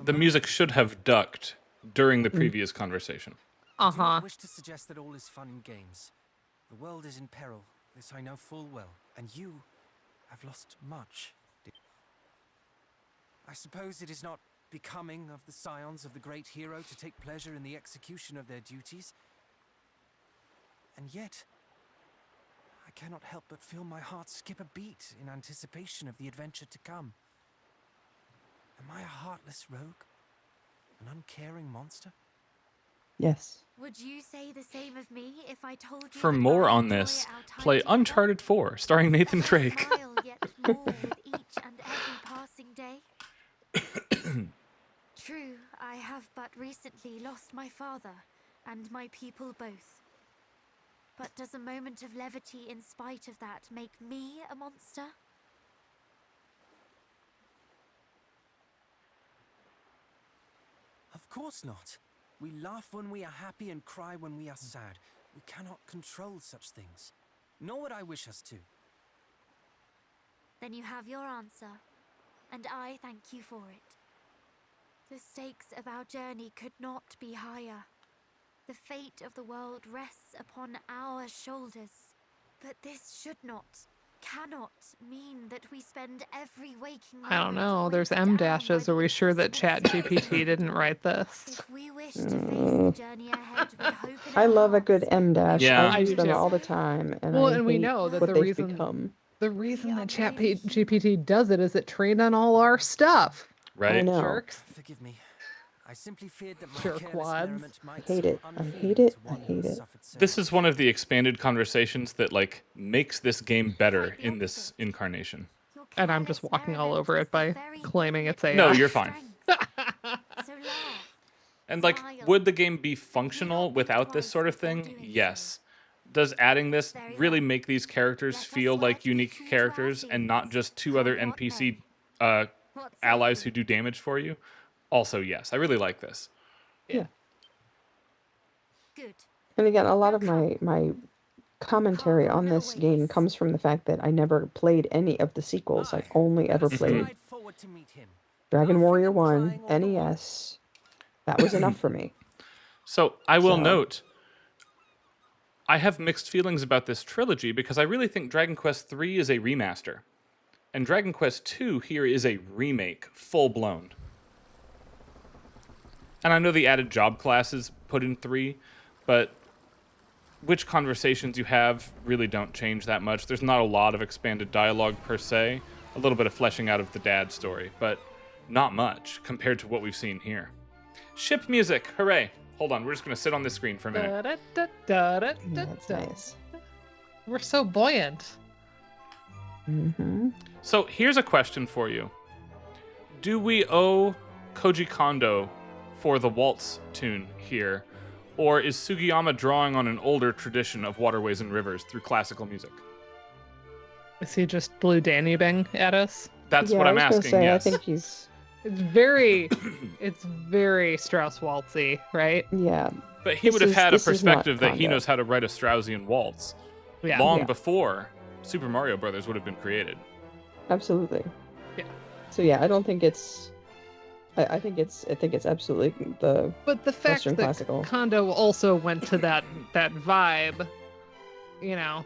The music should have ducked during the previous conversation. I do Uh-huh. not wish to suggest that all is fun and games. The world is in peril, this I know full well, and you have lost much. I suppose it is not becoming of the scions of the great hero to take pleasure in the execution of their duties. And yet, I cannot help but feel my heart skip a beat in anticipation of the adventure to come. Am I a heartless rogue? An uncaring monster? Yes. Would you say the same of me if I told you For that more I on enjoy this, our time play together? Uncharted 4, starring Nathan That I Drake. smile yet more with each and every passing day? True, I have but recently lost my father and my people both. But does a moment of levity in spite of that make me a monster? Of course not. We laugh when we are happy and cry when we are sad. We cannot control such things. Nor would I wish us to. Then you have your answer, and I thank you for it. The stakes of our journey could not be higher. The fate of the world rests upon our shoulders. But this should not, cannot mean that we spend every waking I don't moment know. There's weighed M down dashes. by Are the we sure that impossible ChatGPT didn't write this? If we wish to face the journey ahead with hope in I our love a hearts, good M dash. Yeah. I I use do them too. all the time, and Well, I and we hate know that what the they've reason become. the reason We that are really ChatGPT does it is it trained on all our stuff. I Right? know. Jerks. Forgive me. I simply feared that my Jerkwads. careless merriment might hate seem it. I unfeeling hate it. to I one who hate has it. suffered so This is much. one of the expanded conversations that like makes this game better Quite the in this opposite. incarnation. Your And I'm just careless walking all merriment over was it the by very claiming thing it's that No, AI. gave you're you fine. strength. So laugh. And like, Smile. would the game be functional think without this twice sort of before thing? doing so. Yes. Does adding this Very really well. make these characters Let us feel swear like to be unique true to our characters and not feelings, just two other come what NPC may. What say allies you? who do damage for you? Also, yes. I really like this. Yeah. Good. And again, a lot Now of come. my commentary Cargo on this awaits. game comes from the fact that I never played any of the sequels. I've Aye, only let ever us played ride forward to meet him. Dragon Laughing Warrior and 1, crying all the way. NES. That was enough for me. So I will So- note, I have mixed feelings about this trilogy because I really think Dragon Quest III is a remaster. And Dragon Quest II here is a remake, full blown. And I know the added job classes put in 3, but which conversations you have really don't change that much. There's not a lot of expanded dialogue per se, a little bit of fleshing out of the dad story, but not much compared to what we've seen here. Ship music, hooray! Hold on, we're just gonna sit on this screen for a minute. Yeah, that's nice. We're so buoyant. Mm-hmm. So here's a question for you. Do we owe Koji Kondo for the waltz tune here, or is Sugiyama drawing on an older tradition of waterways and rivers through classical music? Is he just blue Danubing at us? That's Yeah, what I I'm was gonna asking, say, yes. I think he's... It's very, it's very Strauss waltzy, right? Yeah. But he would have had a this is not perspective that he Kondo. knows how to write a Straussian waltz Yeah. long Yeah. before Super Mario Brothers would have been created. Absolutely. Yeah. So yeah, I don't think it's... I think it's absolutely the But the fact Western that classical. Kondo also went to that vibe, you know,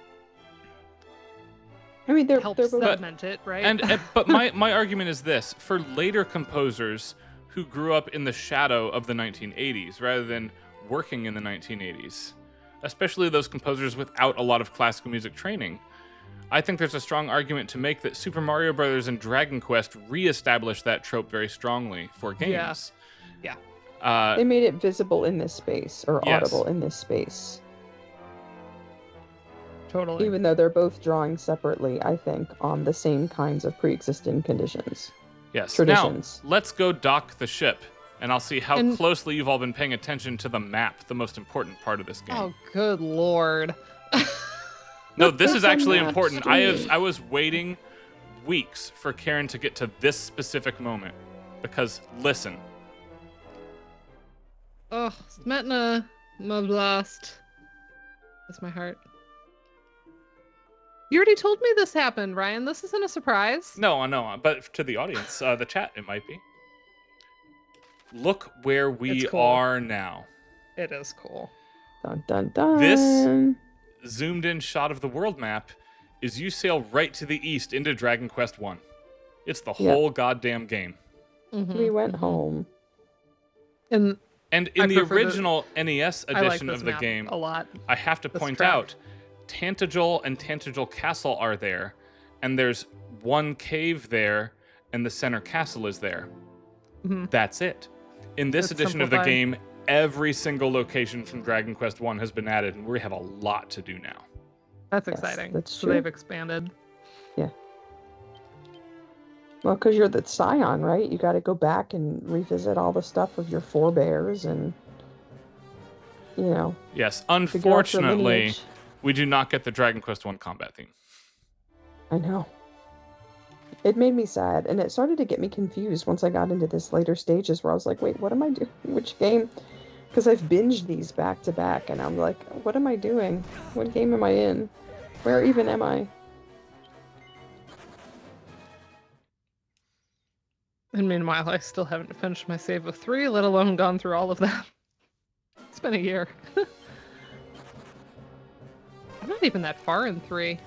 I mean, they're helps both... segment it, right? But my argument is this: for later composers who grew up in the shadow of the 1980s rather than working in the 1980s, especially those composers without a lot of classical music training, I think there's a strong argument to make that Super Mario Brothers and Dragon Quest reestablished that trope very strongly for games. Yeah. They made it visible in this space, or Yes. audible in this space. Totally. Even though they're both drawing separately, I think, on the same kinds of pre-existing conditions. Yes. traditions. Now, let's go dock the ship, and I'll see how And- closely you've all been paying attention to the map, the most important part of this game. Oh, good lord. No, this is actually map important. stream. I was waiting weeks for Karen to get to this specific moment. Because, listen. Oh, Smetna, Moblast. That's my heart. You already told me this happened, Ryan. This isn't a surprise. No, but to the audience, the chat, it might be. Look where we It's cool. are now. It is cool. Dun dun dun. This zoomed in shot of the world map is you sail right to the east into Dragon Quest 1. It's the Yeah. whole goddamn game. Mhm, We went mhm. home. And And in I the prefer the- original NES I like edition this of the map game, a lot. I have to This point track. out Tantagel and Tantagel Castle are there, and there's one cave there, and the center castle is there. Mhm. That's it. In this That's edition of the simplified. game, every single location from Dragon Quest 1 has been added, and we have a lot to do now. That's Yes, exciting. that's so true. they've expanded. Well, because you're the scion, right? You got to go back and revisit all the stuff of your forebears and, you know, Yes, figure out your unfortunately, lineage. we do not get the Dragon Quest 1 combat theme. I know. It made me sad, and it started to get me confused once I got into this later stages where I was like, wait, what am I doing? Which game? Because I've binged these back to back, and I'm like, what am I doing? What game am I in? Where even am I? And meanwhile, I still haven't finished my save of 3, let alone gone through all of that. It's been a year. I'm not even that far in 3.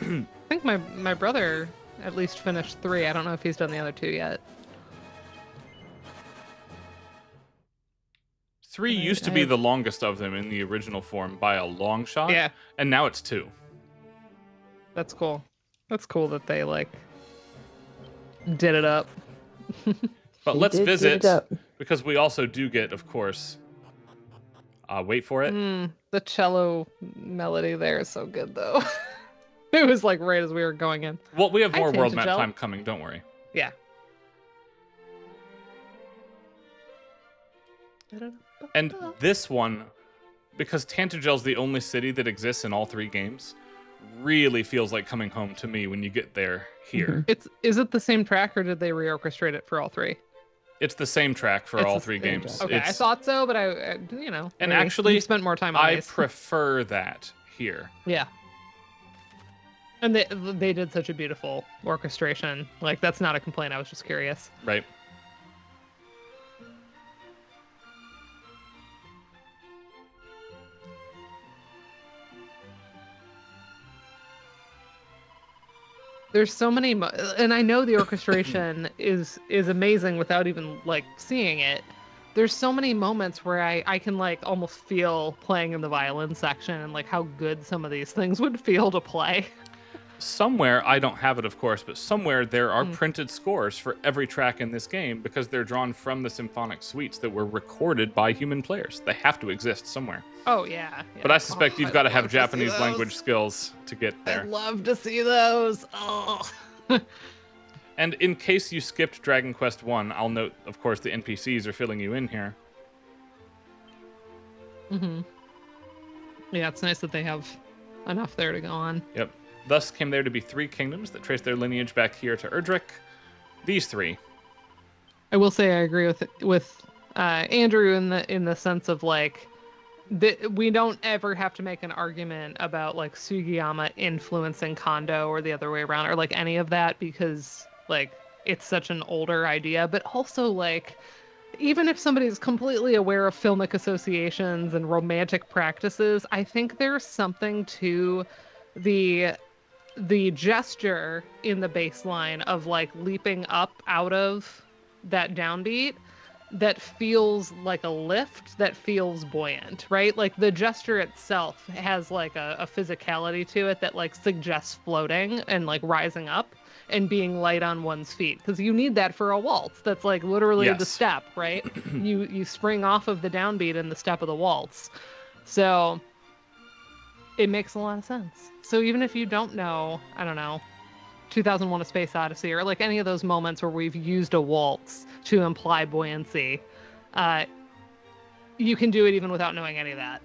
I think my brother at least finished 3. I don't know if he's done the other 2 yet. 3 Right, used to I be have- the longest of them in the original form by a long shot, Yeah, and now it's 2. that's cool. That's cool that they, like, did it up. But They let's did get visit, it up. because we also do get, of course, wait for it. The cello melody there is so good, though. It was, like, right as we were going in. Well, we have Hi, more world map Tantagel. time coming, don't worry. Yeah. And this one, because Tantagel's the only city that exists in all 3 games, really feels like coming home to me when you get there here. Is it the same track, or did they reorchestrate it for all 3? It's the same track for It's all the 3 same games. track. Okay, I It's- thought so, but I you know. And maybe. actually, You've spent more time on I these. prefer that here. Yeah. And they did such a beautiful orchestration. Like, that's not a complaint. I was just curious. Right. There's so many, and I know the orchestration is amazing without even like seeing it. There's so many moments where I can like almost feel playing in the violin section and like how good some of these things would feel to play. Somewhere, I don't have it, of course, but somewhere there Hmm. are printed scores for every track in this game because they're drawn from the symphonic suites that were recorded by human players. They have to exist somewhere. Oh yeah. But I suspect you've I'd got to have love see Japanese those. language skills to get I'd there. love to see those. Oh. And in case you skipped Dragon Quest 1, I'll note, of course, the NPCs are filling you in here. Mm-hmm. Yeah, it's nice that they have enough there to go on. Yep. Thus came there to be 3 kingdoms that trace their lineage back here to Erdrick. These 3. I will say I agree with Andrew in the sense of like we don't ever have to make an argument about like Sugiyama influencing Kondo or the other way around or like any of that because like it's such an older idea, but also like even if somebody's completely aware of filmic associations and romantic practices, I think there's something to the gesture in the bass line of like leaping up out of that downbeat that feels like a lift, that feels buoyant, right? Like the gesture itself has like a physicality to it that like suggests floating and like rising up and being light on one's feet, because you need that for a waltz. That's like literally the Yes. step, right? you spring off of the downbeat in the step of the waltz. So it makes a lot of sense. So even if you don't know, I don't know, 2001: A Space Odyssey, or like any of those moments where we've used a waltz to imply buoyancy. You can do it even without knowing any of that,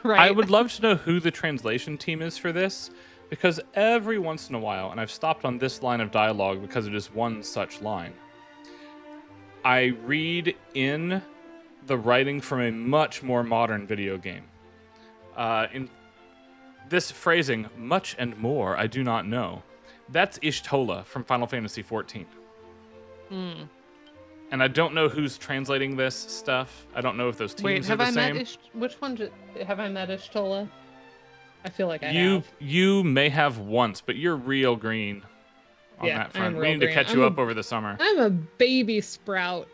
right? I would love to know who the translation team is for this, because every once in a while, and I've stopped on this line of dialogue because it is one such line, I read in the writing from a much more modern video game. In this phrasing, much and more, I do not know. That's Ishtola from Final Fantasy XIV. And I don't know who's translating this stuff. I don't know if those teams are the same. Which one have I met Ishtola? I feel like I have. You may have once, but you're real green on that front. We need to catch you up over the summer. I'm a baby sprout.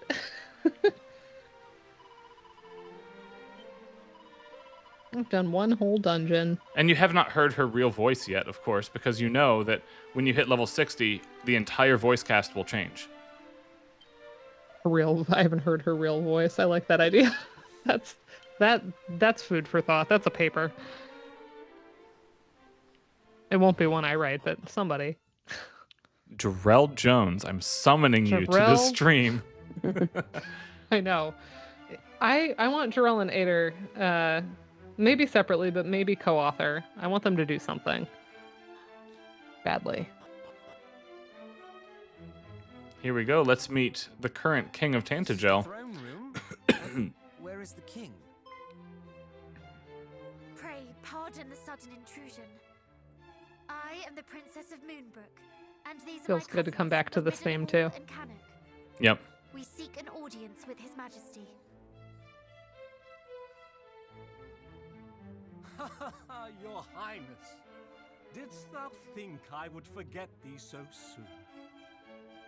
I've done one whole dungeon. And you have not heard her real voice yet, of course, because you know that when you hit level 60, the entire voice cast will change. I haven't heard her real voice. I like that idea. That's food for thought. That's a paper. It won't be one I write, but somebody. Jarrell Jones, I'm summoning you to the stream. I know. I want Jarrell and Ader, maybe separately, but maybe co-author. I want them to do something. Badly. Here we go. Let's meet the current king of Tantagel. Throne room? Where is the king? Pray pardon the sudden intrusion. I am the Princess of Moonbrook, and these Feels good to come back to this theme too. Yep. We seek an audience with His Majesty. Your Highness, didst thou think I would forget thee so soon?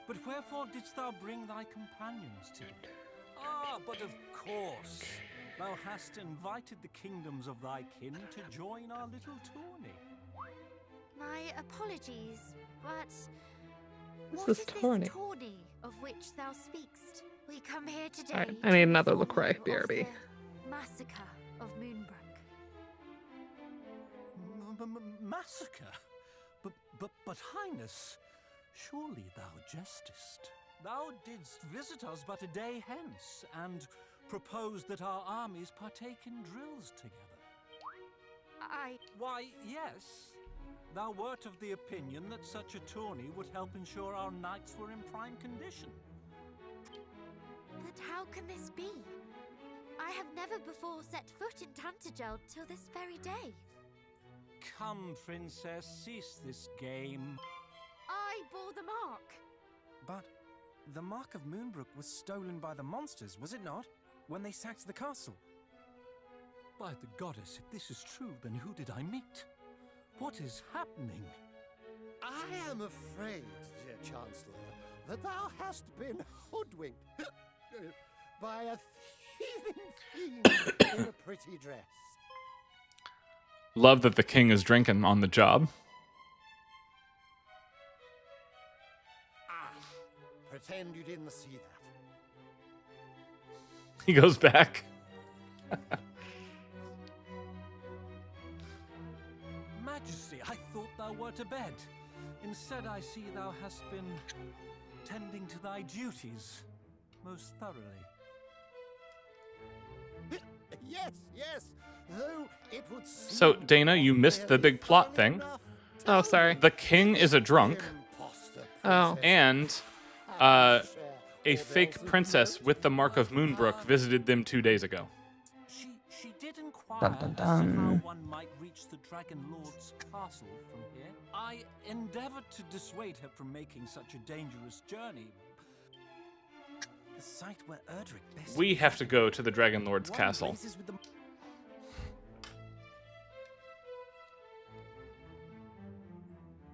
But wherefore didst thou bring thy companions to me? Ah, but of course, thou hast invited the kingdoms of thy kin to join our little tourney. My apologies, but What's what this is tourney? this tourney of which thou speakst? We come here today. Alright, I need another to LaCroix, inform you of BRB. the massacre of Moonbrook. Massacre? But Highness, surely thou jestest. Thou didst visit us but a day hence, and proposed that our armies partake in drills together. Why, yes. Thou wert of the opinion that such a tourney would help ensure our knights were in prime condition. But how can this be? I have never before set foot in Tantagel till this very day. Come, Princess, cease this game. I bore the mark. But the Mark of Moonbrook was stolen by the monsters, was it not? When they sacked the castle. By the goddess, if this is true, then who did I meet? What is happening? I am afraid, dear Chancellor, that thou hast been hoodwinked by a thieving fiend in a pretty dress. Love that the king is drinking on the job. Pretend you didn't see that. He goes back. Majesty, I thought thou wert to bed. Instead, I see thou hast been tending to thy duties most thoroughly. Yes. Though it would seem So, Dana, you missed the big plot thing. Oh, sorry. The king is a drunk, Oh. and a fake princess with the Mark of Moonbrook visited them 2 days ago. She did inquire Dun, dun, as to dun. how one might reach the Dragon Lord's castle from here. I endeavored to dissuade her from making such a dangerous journey. The site where Erdrick best We have to go to the Dragon Lord's One castle. blazes with the...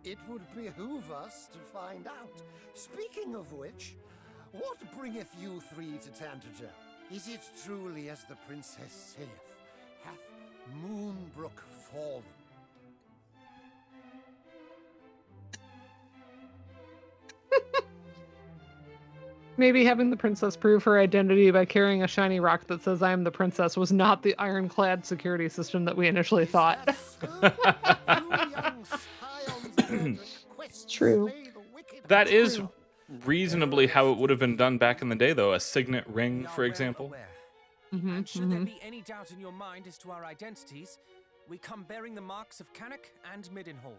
It would behoove us to find out. Speaking of which, what bringeth you three to Tantagel? Is it truly as the princess saith? Hath Moonbrook fallen? Maybe having the princess prove her identity by carrying a shiny rock that says I am the princess was not the ironclad security system that we initially thought. It's true. That is reasonably how it would have been done back in the day, though. A signet ring, for example. And should there be any doubt in your mind as to our identities, we come bearing the marks of Cannock and Middenhall.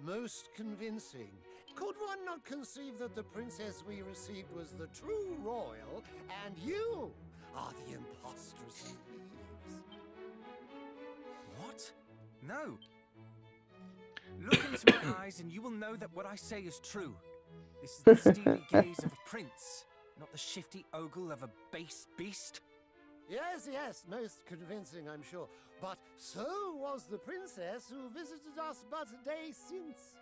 Most convincing. Could one not conceive that the princess we received was the true royal, and you are the impostress thieves? What? No. Look into my eyes and you will know that what I say is true. This is the steely gaze of a prince, not the shifty ogle of a base beast. Yes, most convincing, I'm sure. But so was the princess who visited us but a day since.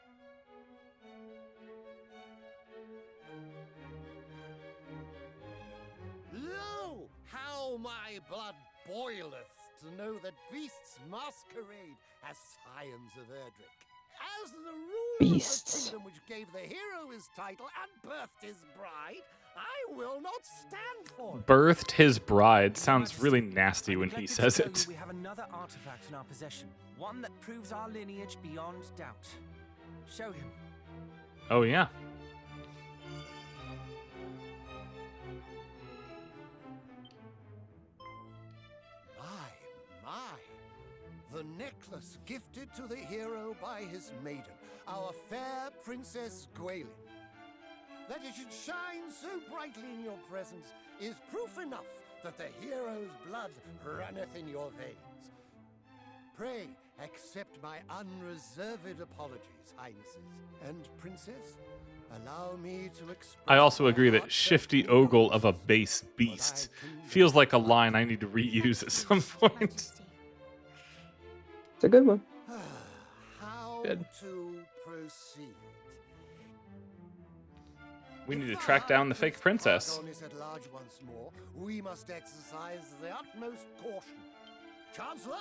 Lo, how my blood boileth to know that beasts masquerade as scions of Erdrick. As the ruler of the kingdom which gave the hero his title and birthed his bride, I will not stand for it. Birthed his bride sounds really nasty when he says it. We have another artifact in our possession, one that proves our lineage beyond doubt. Show him. Oh, yeah. The necklace gifted to the hero by his maiden, our fair Princess Gwaelin. That it should shine so brightly in your presence is proof enough that the hero's blood runneth in your veins. Pray accept my unreserved apologies, highnesses. And princess, allow me to express... I also agree that shifty ogle of a base beast feels like a line I need to reuse at some point. It's a good one. How Good. to proceed? We need to track down the fake princess. If the Argon is at large once more, we must exercise the utmost caution. Chancellor,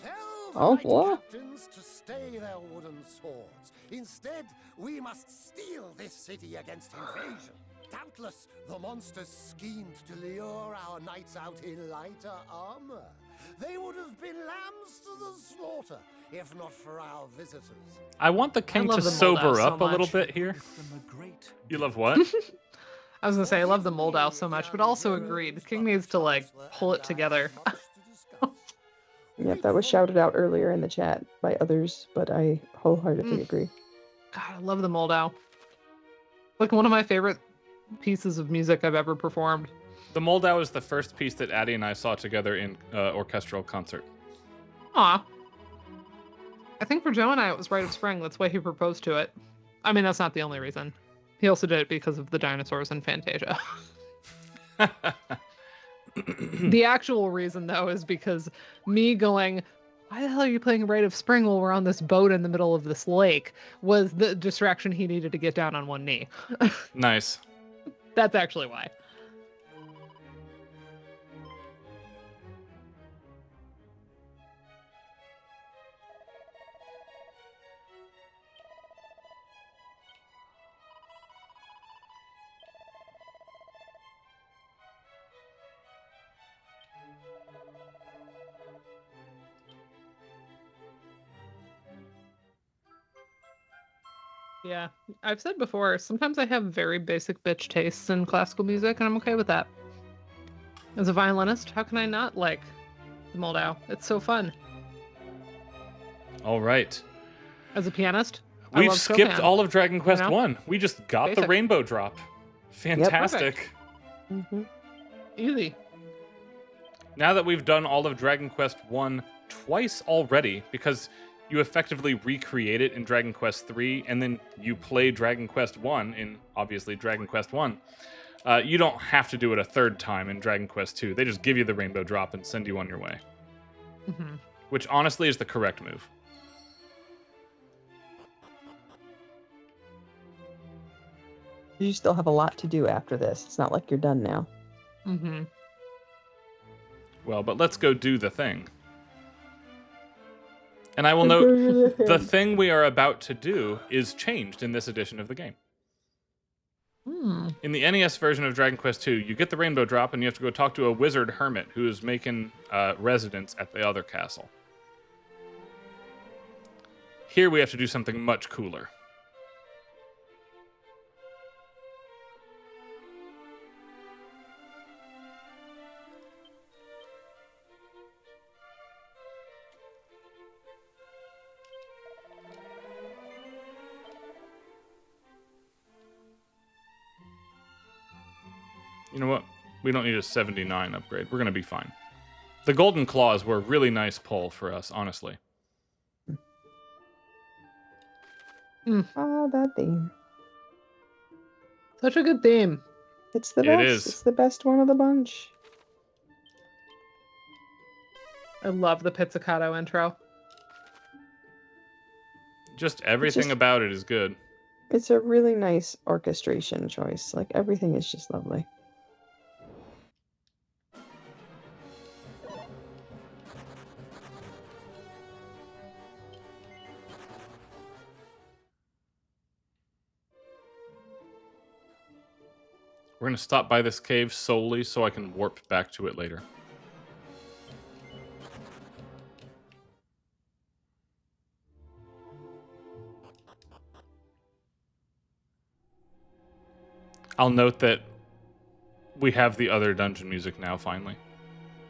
tell the knight captains to stay their wooden swords. Instead, we must steal this city against invasion. Doubtless, the monsters schemed to lure our knights out in lighter armor. They would have been lambs to the slaughter, if not for our visitors. I want the king to sober up a little bit here. You love what? I was gonna say I love the Moldau so much, but also agreed. The king needs to like pull it together. Yep, that was shouted out earlier in the chat by others, but I wholeheartedly agree. God, I love the Moldau. Like one of my favorite pieces of music I've ever performed. The Moldau is the first piece that Addie and I saw together in orchestral concert. Aw. I think for Joe and I it was Rite of Spring. That's why he proposed to it. I mean, that's not the only reason. He also did it because of the dinosaurs in Fantasia. The actual reason, though, is because me going, why the hell are you playing Rite of Spring while we're on this boat in the middle of this lake, was the distraction he needed to get down on one knee. Nice. That's actually why. Yeah, I've said before, sometimes I have very basic bitch tastes in classical music, and I'm okay with that. As a violinist, how can I not like the Moldau? It's so fun. All right. As a pianist, I We've love skipped Chopin, all of Dragon Quest you know? 1. We just got the Basic. rainbow drop. Fantastic. Easy. Now that we've done all of Dragon Quest 1 twice already, because you effectively recreate it in Dragon Quest 3, and then you play Dragon Quest 1 in, obviously, Dragon Quest 1, you don't have to do it a third time in Dragon Quest 2. They just give you the rainbow drop and send you on your way. Mm-hmm. Which, honestly, is the correct move. You still have a lot to do after this. It's not like you're done now. Mm-hmm. Well, but let's go do the thing. And I will note, the thing we are about to do is changed in this edition of the game. In the NES version of Dragon Quest II, you get the rainbow drop and you have to go talk to a wizard hermit who is making residence at the other castle. Here we have to do something much cooler. You know what? We don't need a 79 upgrade. We're going to be fine. The golden claws were a really nice pull for us, honestly. Oh, that theme. Such a good theme. It's the It best. is. It's the best one of the bunch. I love the pizzicato intro. Just everything about it is good. It's a really nice orchestration choice. Like, everything is just lovely. We're going to stop by this cave solely so I can warp back to it later. I'll note that we have the other dungeon music now, finally.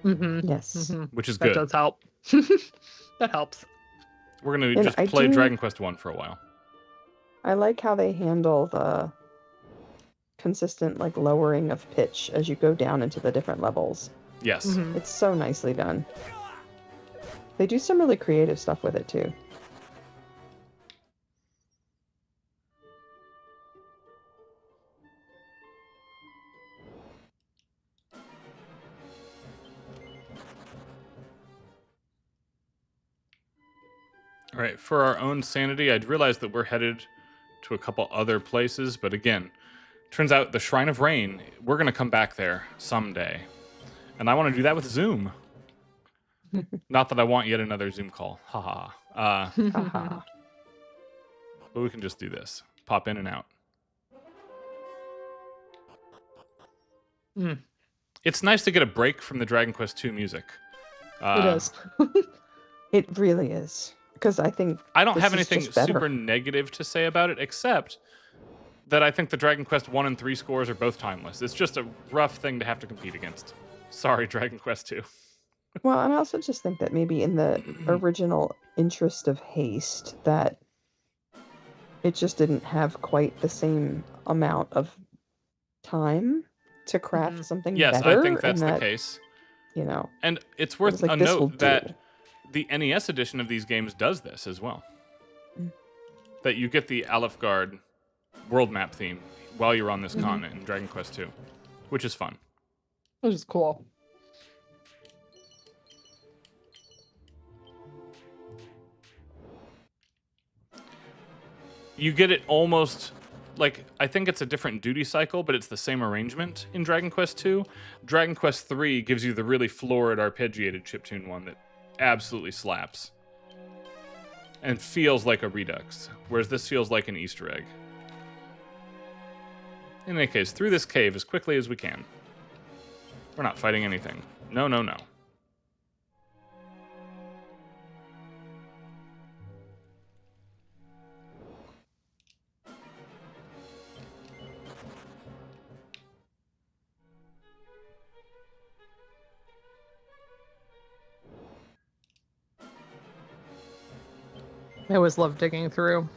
Mm-hmm. Yes. Mm-hmm. Which is That good. does help. That helps. We're going to just play Dragon Quest 1 for a while. I like how they handle the consistent, like, lowering of pitch as you go down into the different levels. Yes. Mm-hmm. It's so nicely done. They do some really creative stuff with it, too. All right, for our own sanity, I'd realized that we're headed to a couple other places, but again, turns out the Shrine of Rain, we're going to come back there someday. And I want to do that with Zoom. Not that I want yet another Zoom call. Haha. Haha. But we can just do this. Pop in and out. Mm. It's nice to get a break from the Dragon Quest II music. It is. It really is. Because I think I don't this have is anything just better. super negative to say about it, except that I think the Dragon Quest 1 and 3 scores are both timeless. It's just a rough thing to have to compete against. Sorry, Dragon Quest 2. Well, and I also just think that maybe in the original interest of haste, that it just didn't have quite the same amount of time to craft something Yes, better. I think that's and the that, case. You know, And it's it worth was like, a this will note that do. the NES edition of these games does this as well. That you get the Alefgard world map theme while you're on this continent in Dragon Quest 2, which is fun. Which is cool. You get it almost like, I think it's a different duty cycle, but it's the same arrangement in Dragon Quest 2. Dragon Quest 3 gives you the really florid, arpeggiated chiptune one that absolutely slaps and feels like a redux, whereas this feels like an Easter egg. In any case, through this cave as quickly as we can. We're not fighting anything. No, no, no. I always love digging through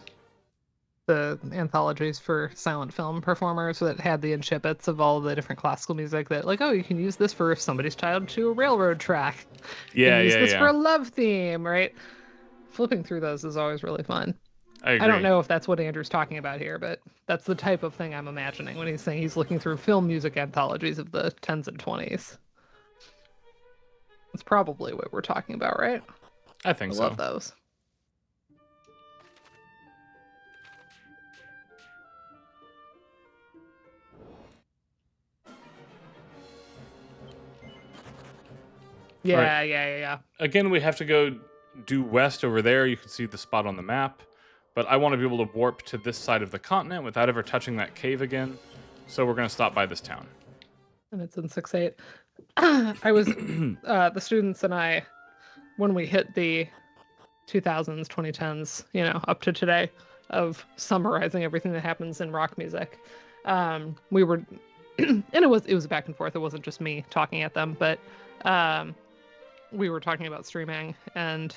the anthologies for silent film performers that had the incipits of all the different classical music that, like, oh, you can use this for if somebody's tied to a railroad track. Yeah, use this yeah. for a love theme, right? Flipping through those is always really fun. I agree. I don't know if that's what Andrew's talking about here, but that's the type of thing I'm imagining when he's saying he's looking through film music anthologies of the 10s and 20s. That's probably what we're talking about, right? I think I so. love those. Yeah, Right. yeah. Again, we have to go due west over there. You can see the spot on the map. But I want to be able to warp to this side of the continent without ever touching that cave again. So we're going to stop by this town. And it's in 6.8. I was, the students and I, when we hit the 2000s, 2010s, you know, up to today, of summarizing everything that happens in rock music, we were, and it was back and forth. It wasn't just me talking at them, but we were talking about streaming and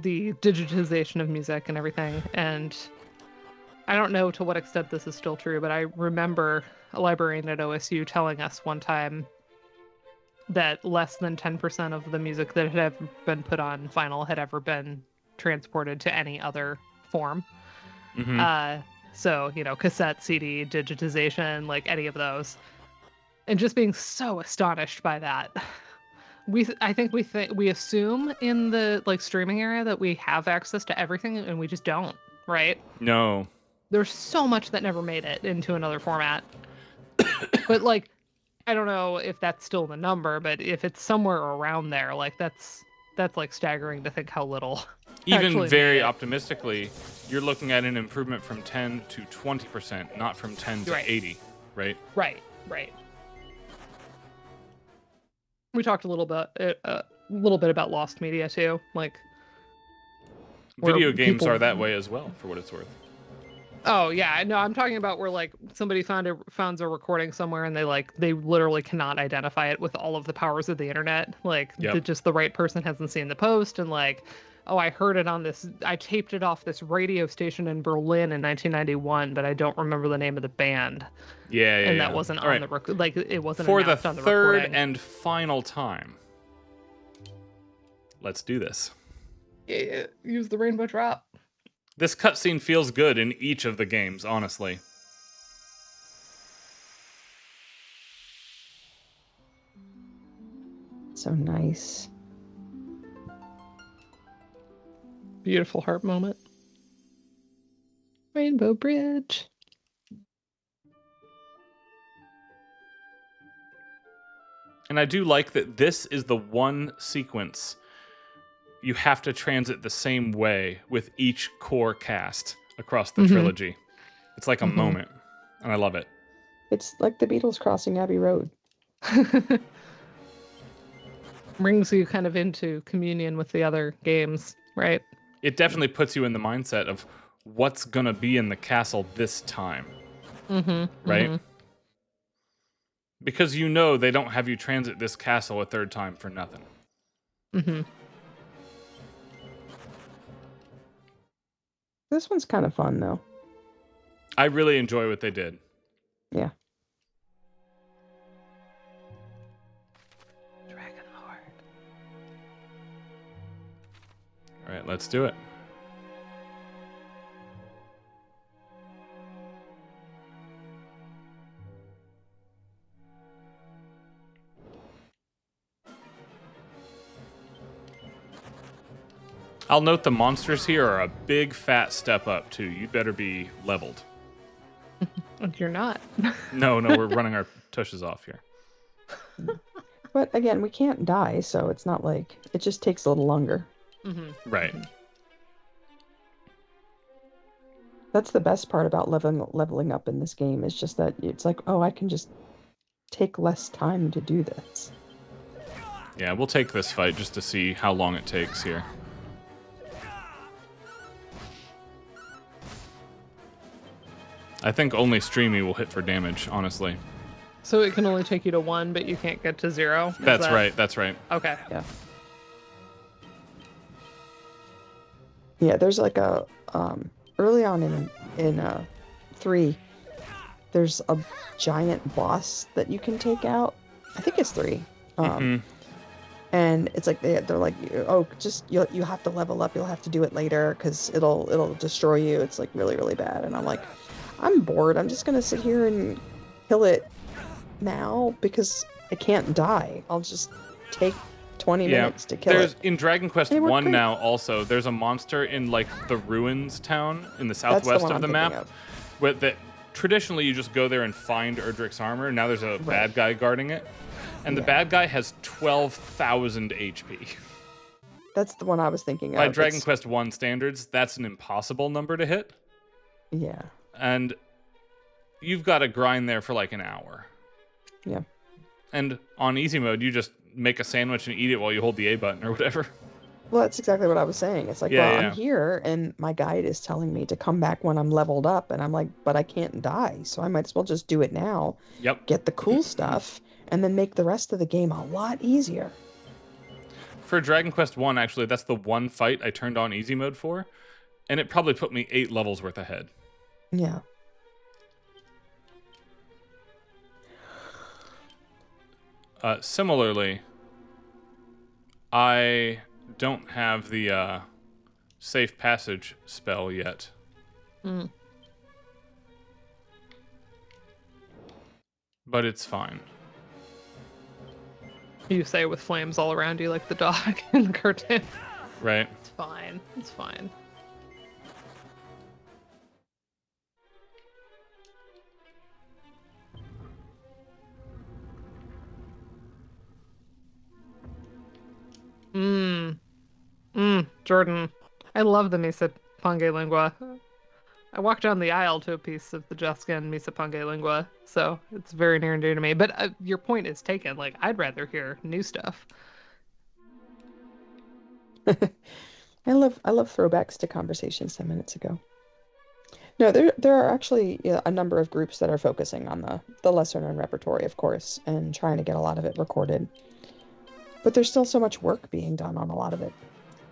the digitization of music and everything. And I don't know to what extent this is still true, but I remember a librarian at OSU telling us one time that less than 10% of the music that had ever been put on vinyl had ever been transported to any other form. Mm-hmm. So, cassette, CD, digitization, like any of those. And just being so astonished by that. I think we assume in the streaming era that we have access to everything, and we just don't, right? No. There's so much that never made it into another format. But I don't know if that's still the number, but if it's somewhere around there, that's staggering to think how little. Even very optimistically, you're looking at an improvement from 10 to 20%, not from 10 to 80, right? Right. We talked a little bit about lost media too, Video games are that way as well, for what it's worth. Oh yeah, no, I'm talking about where somebody found a recording somewhere and they literally cannot identify it with all of the powers of the internet. Just the right person hasn't seen the post and oh, I heard it on this. I taped it off this radio station in Berlin in 1991, but I don't remember the name of the band. Yeah. And that wasn't on the record. It wasn't for announced the on the third recording. and final time. Let's do this. Yeah, use the rainbow drop. This cutscene feels good in each of the games, honestly. So nice. Beautiful heart moment. Rainbow Bridge. And I do like that this is the one sequence you have to transit the same way with each core cast across the trilogy. It's like a moment, and I love it. It's like the Beatles crossing Abbey Road. Brings you kind of into communion with the other games, right? It definitely puts you in the mindset of what's going to be in the castle this time. Right? Because they don't have you transit this castle a third time for nothing. This one's kind of fun, though. I really enjoy what they did. Yeah. Dragon Lord. All right, let's do it. I'll note the monsters here are a big fat step up too. You better be leveled. You're not. No, we're running our tushes off here. But again, we can't die, so it's not like it just takes a little longer. Right. That's the best part about leveling up in this game. Is just that it's like, oh, I can just take less time to do this. Yeah, we'll take this fight just to see how long it takes here. I think only Streamy will hit for damage, honestly. So it can only take you to 1, but you can't get to 0? That's right. Okay. Yeah. Yeah, there's like a early on in 3, there's a giant boss that you can take out. I think it's 3. And it's like they're like, oh, just you have to level up. You'll have to do it later because it'll destroy you. It's like really, really bad. And I'm like, I'm bored. I'm just gonna sit here and kill it now because I can't die. I'll just take 20 minutes to kill it. In Dragon Quest 1 now also, there's a monster in like the ruins town in the southwest of the map. That traditionally you just go there and find Erdrick's armor. Now there's a bad guy guarding it. And the bad guy has 12,000 HP. That's the one I was thinking of. By Dragon Quest 1 standards, that's an impossible number to hit. Yeah. And you've got to grind there for like an hour. Yeah. And on easy mode, you just make a sandwich and eat it while you hold the A button or whatever. Well, that's exactly what I was saying. It's like, I'm here, and my guide is telling me to come back when I'm leveled up, and I'm like, but I can't die, so I might as well just do it now. Yep. Get the cool stuff, and then make the rest of the game a lot easier. For Dragon Quest 1, actually, that's the one fight I turned on easy mode for, and it probably put me 8 levels worth ahead. Yeah. Similarly, I don't have the safe passage spell yet. Mm. But it's fine. You say with flames all around you like the dog in the cartoon. Right? It's fine. It's fine. Jordan. I love the Misa Pange Lingua. I walked down the aisle to a piece of the Juskin Misa Pange Lingua, so it's very near and dear to me. But your point is taken. Like, I'd rather hear new stuff. I love throwbacks to conversations 10 minutes ago. No, there are actually a number of groups that are focusing on the lesser known repertory, of course, and trying to get a lot of it recorded. But there's still so much work being done on a lot of it.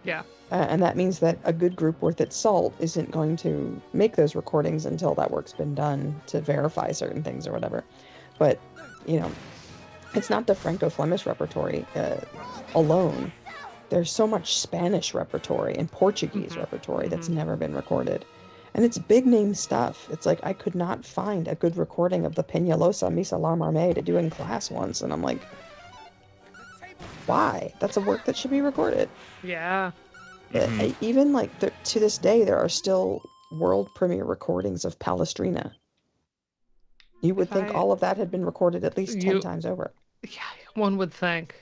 Yeah. And that means that a good group worth its salt isn't going to make those recordings until that work's been done to verify certain things or whatever. But, it's not the Franco-Flemish repertory alone. There's so much Spanish repertory and Portuguese repertory that's never been recorded. And it's big name stuff. It's like I could not find a good recording of the Peñalosa Misa La Marmé to do in class once. And I'm like, why? That's a work that should be recorded. Yeah. Even to this day, there are still world premiere recordings of Palestrina. You would think all of that had been recorded at least 10 times over. Yeah, one would think.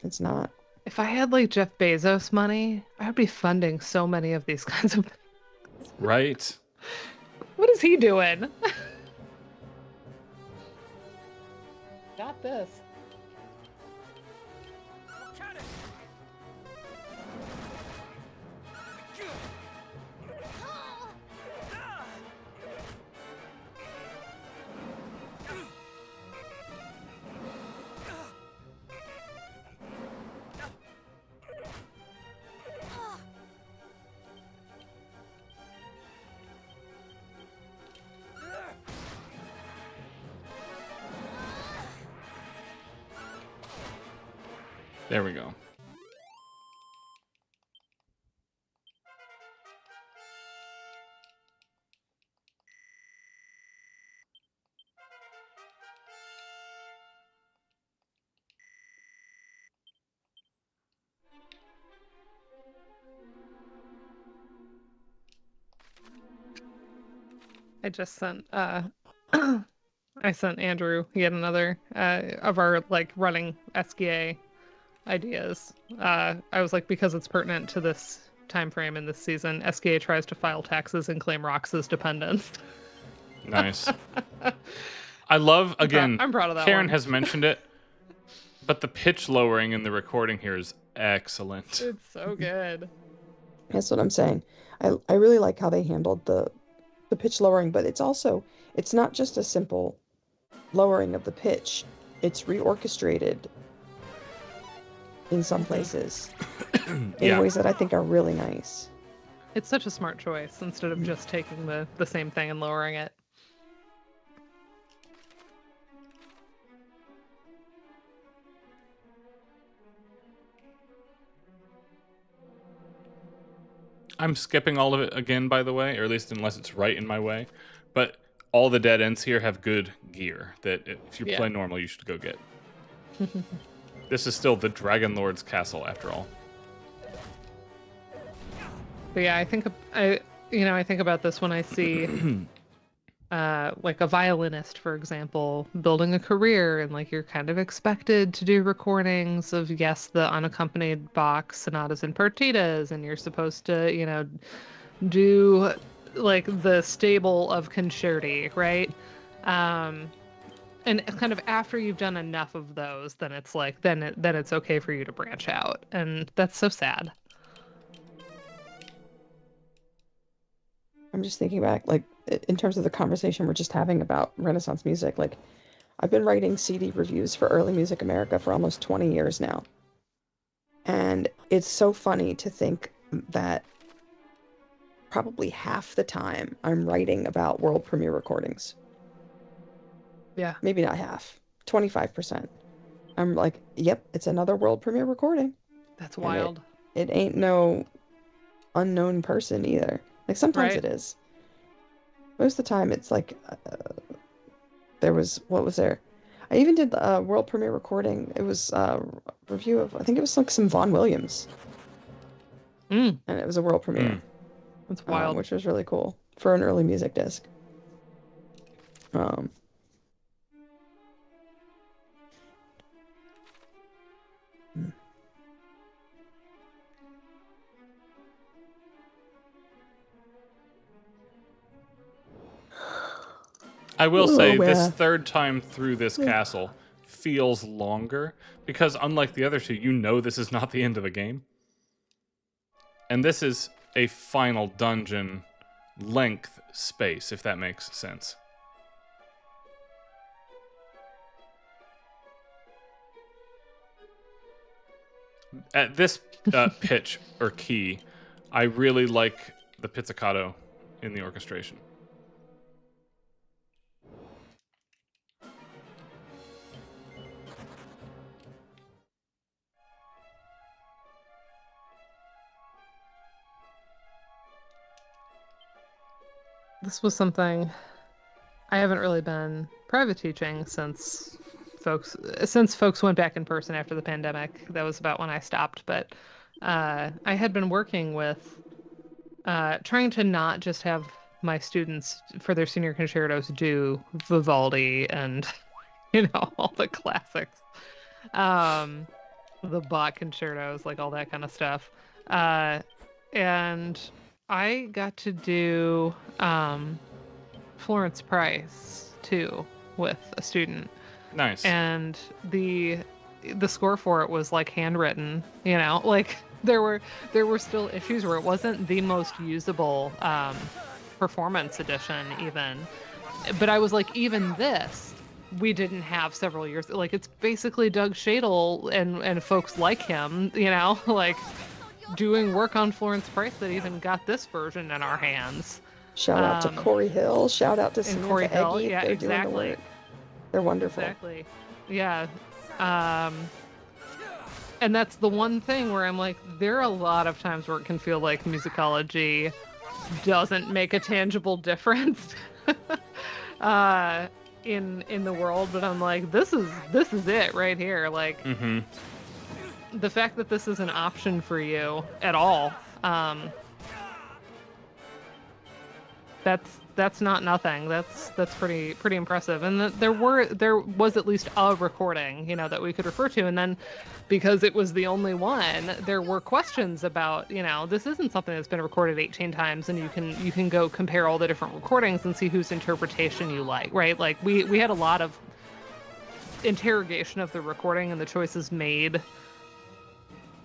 It's not. If I had like Jeff Bezos money, I would be funding so many of these kinds of things. Right. What is he doing? Got this. There we go. I just sent I sent Andrew yet another of our like running SKA ideas. I was like, because it's pertinent to this time frame in this season, SKA tries to file taxes and claim Rox as dependents. Nice. I love, again, I'm proud of that Karen one. has mentioned it, but the pitch lowering in the recording here is excellent. It's so good. That's what I'm saying. I really like how they handled the pitch lowering, but it's not just a simple lowering of the pitch. It's reorchestrated in some places in ways that I think are really nice. It's such a smart choice instead of just taking the same thing and lowering it. I'm skipping all of it again, by the way, or at least unless it's right in my way. But all the dead ends here have good gear that if you play normal, you should go get. This is still the Dragon Lord's castle, after all. But yeah, I think about this when I see like a violinist, for example, building a career, and like you're kind of expected to do recordings of the unaccompanied Bach sonatas and partitas, and you're supposed to, do like the stable of concerti, right? And kind of after you've done enough of those, then it's like then it's okay for you to branch out, and that's so sad. I'm just thinking back, like, in terms of the conversation we're just having about Renaissance music, like, I've been writing CD reviews for Early Music America for almost 20 years now. And it's so funny to think that probably half the time I'm writing about world premiere recordings. Yeah. Maybe not half, 25%. I'm like, yep, it's another world premiere recording. That's wild. It ain't no unknown person either. Like, sometimes Right. it is. Most of the time it's like, what was there? I even did a world premiere recording. It was a review of, I think it was like some Vaughan Williams. Mm. And it was a world premiere. That's wild. Which was really cool for an early music disc. I will say this third time through this castle feels longer because unlike the other two, you know this is not the end of the game. And this is a final dungeon length space, if that makes sense. At this pitch or key, I really like the pizzicato in the orchestration. This was something I haven't really been private teaching since folks went back in person after the pandemic. That was about when I stopped, but I had been working with trying to not just have my students for their senior concertos do Vivaldi and all the classics, the Bach concertos, like all that kind of stuff, and I got to do Florence Price too with a student. Nice. And the score for it was like handwritten, like there were still issues where it wasn't the most usable performance edition even. But I was like, even this we didn't have several years. Like, it's basically Doug Shadle and folks like him, like doing work on Florence Price that even got this version in our hands. Shout out to Corey Hill. Shout out to Samantha Corey Hill. Eggy. Yeah, They're exactly. doing the work. They're wonderful. Exactly. Yeah. And that's the one thing where I'm like, there are a lot of times where it can feel like musicology doesn't make a tangible difference in the world, but I'm like, this is it right here. Like, the fact that this is an option for you at all, that's not nothing. That's pretty impressive. And there was at least a recording, that we could refer to. And then because it was the only one, there were questions about, this isn't something that's been recorded 18 times, and you can go compare all the different recordings and see whose interpretation you like, right? Like we had a lot of interrogation of the recording and the choices made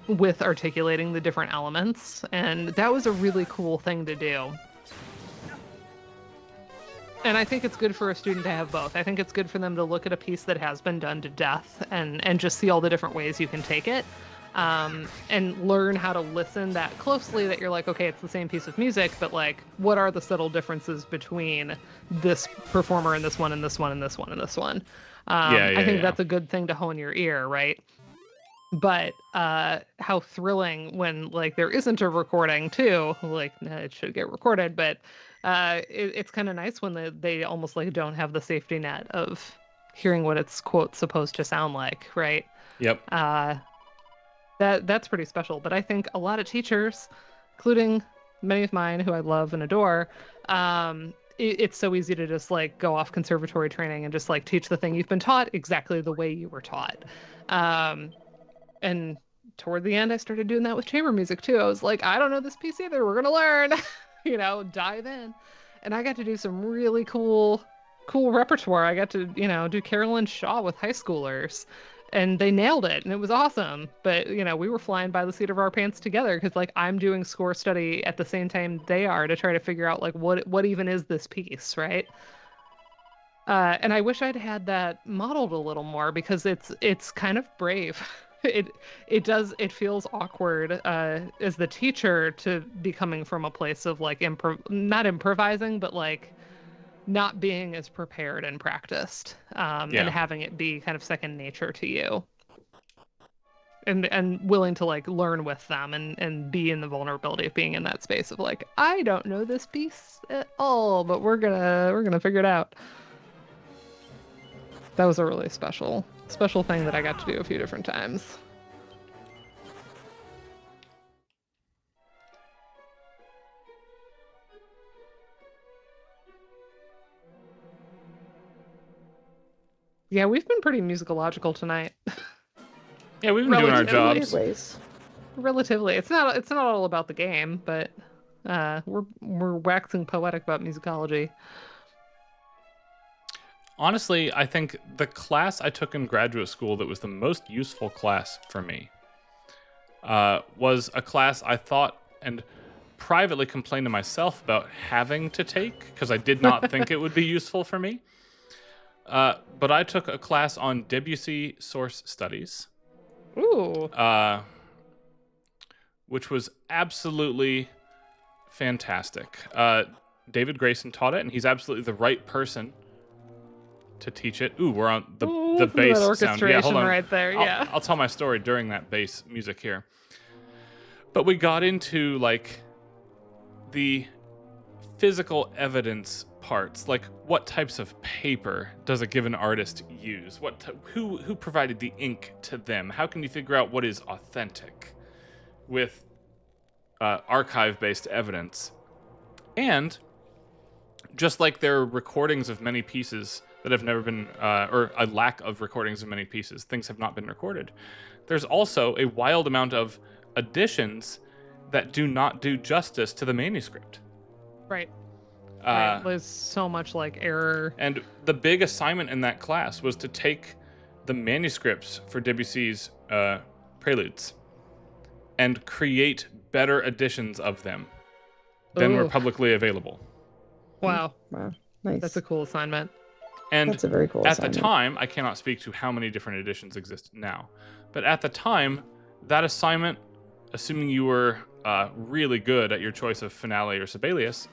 with articulating the different elements, and that was a really cool thing to do. And I think it's good for a student to have both. I think it's good for them to look at a piece that has been done to death and just see all the different ways you can take it, and learn how to listen that closely, that you're like, okay, it's the same piece of music, but like, what are the subtle differences between this performer and this one and this one and this one and this one? I think that's a good thing to hone your ear, right? But how thrilling when like there isn't a recording too, like it should get recorded, but it's kind of nice when they almost like don't have the safety net of hearing what it's quote supposed to sound like, right? Yep. That's pretty special. But I think a lot of teachers, including many of mine who I love and adore, it's so easy to just like go off conservatory training and just like teach the thing you've been taught exactly the way you were taught. And toward the end, I started doing that with chamber music too. I was like, I don't know this piece either. We're gonna learn, dive in. And I got to do some really cool repertoire. I got to, do Carolyn Shaw with high schoolers, and they nailed it, and it was awesome. But we were flying by the seat of our pants together because like I'm doing score study at the same time they are to try to figure out like what even is this piece, right? And I wish I'd had that modeled a little more, because it's kind of brave it feels awkward as the teacher to be coming from a place of like not improvising, but like not being as prepared and practiced, and having it be kind of second nature to you, and willing to like learn with them and be in the vulnerability of being in that space of like, I don't know this piece at all, but we're gonna figure it out. That was a really special thing that I got to do a few different times. Yeah, we've been pretty musicological tonight. Yeah, we've been doing our jobs. Ways. Relatively. It's not all about the game, but we're waxing poetic about musicology. Honestly, I think the class I took in graduate school that was the most useful class for me was a class I thought and privately complained to myself about having to take because I did not think it would be useful for me. But I took a class on Debussy source studies. Ooh. Which was absolutely fantastic. David Grayson taught it, and he's absolutely the right person to teach it. Ooh, we're on the bass sound. Yeah, hold on. Right there. Yeah. I'll tell my story during that bass music here. But we got into like the physical evidence parts, like what types of paper does a given artist use? Who provided the ink to them? How can you figure out what is authentic with archive-based evidence? And just like there are recordings of many pieces that have never been, or a lack of recordings of many pieces, things have not been recorded. There's also a wild amount of additions that do not do justice to the manuscript. Right. Right. There's so much like error. And the big assignment in that class was to take the manuscripts for Debussy's preludes and create better editions of them than were publicly available. Wow. Wow. Nice. That's a cool assignment. And that's a very cool assignment. The time, I cannot speak to how many different editions exist now, but at the time, that assignment, assuming you were really good at your choice of Finale or Sibelius,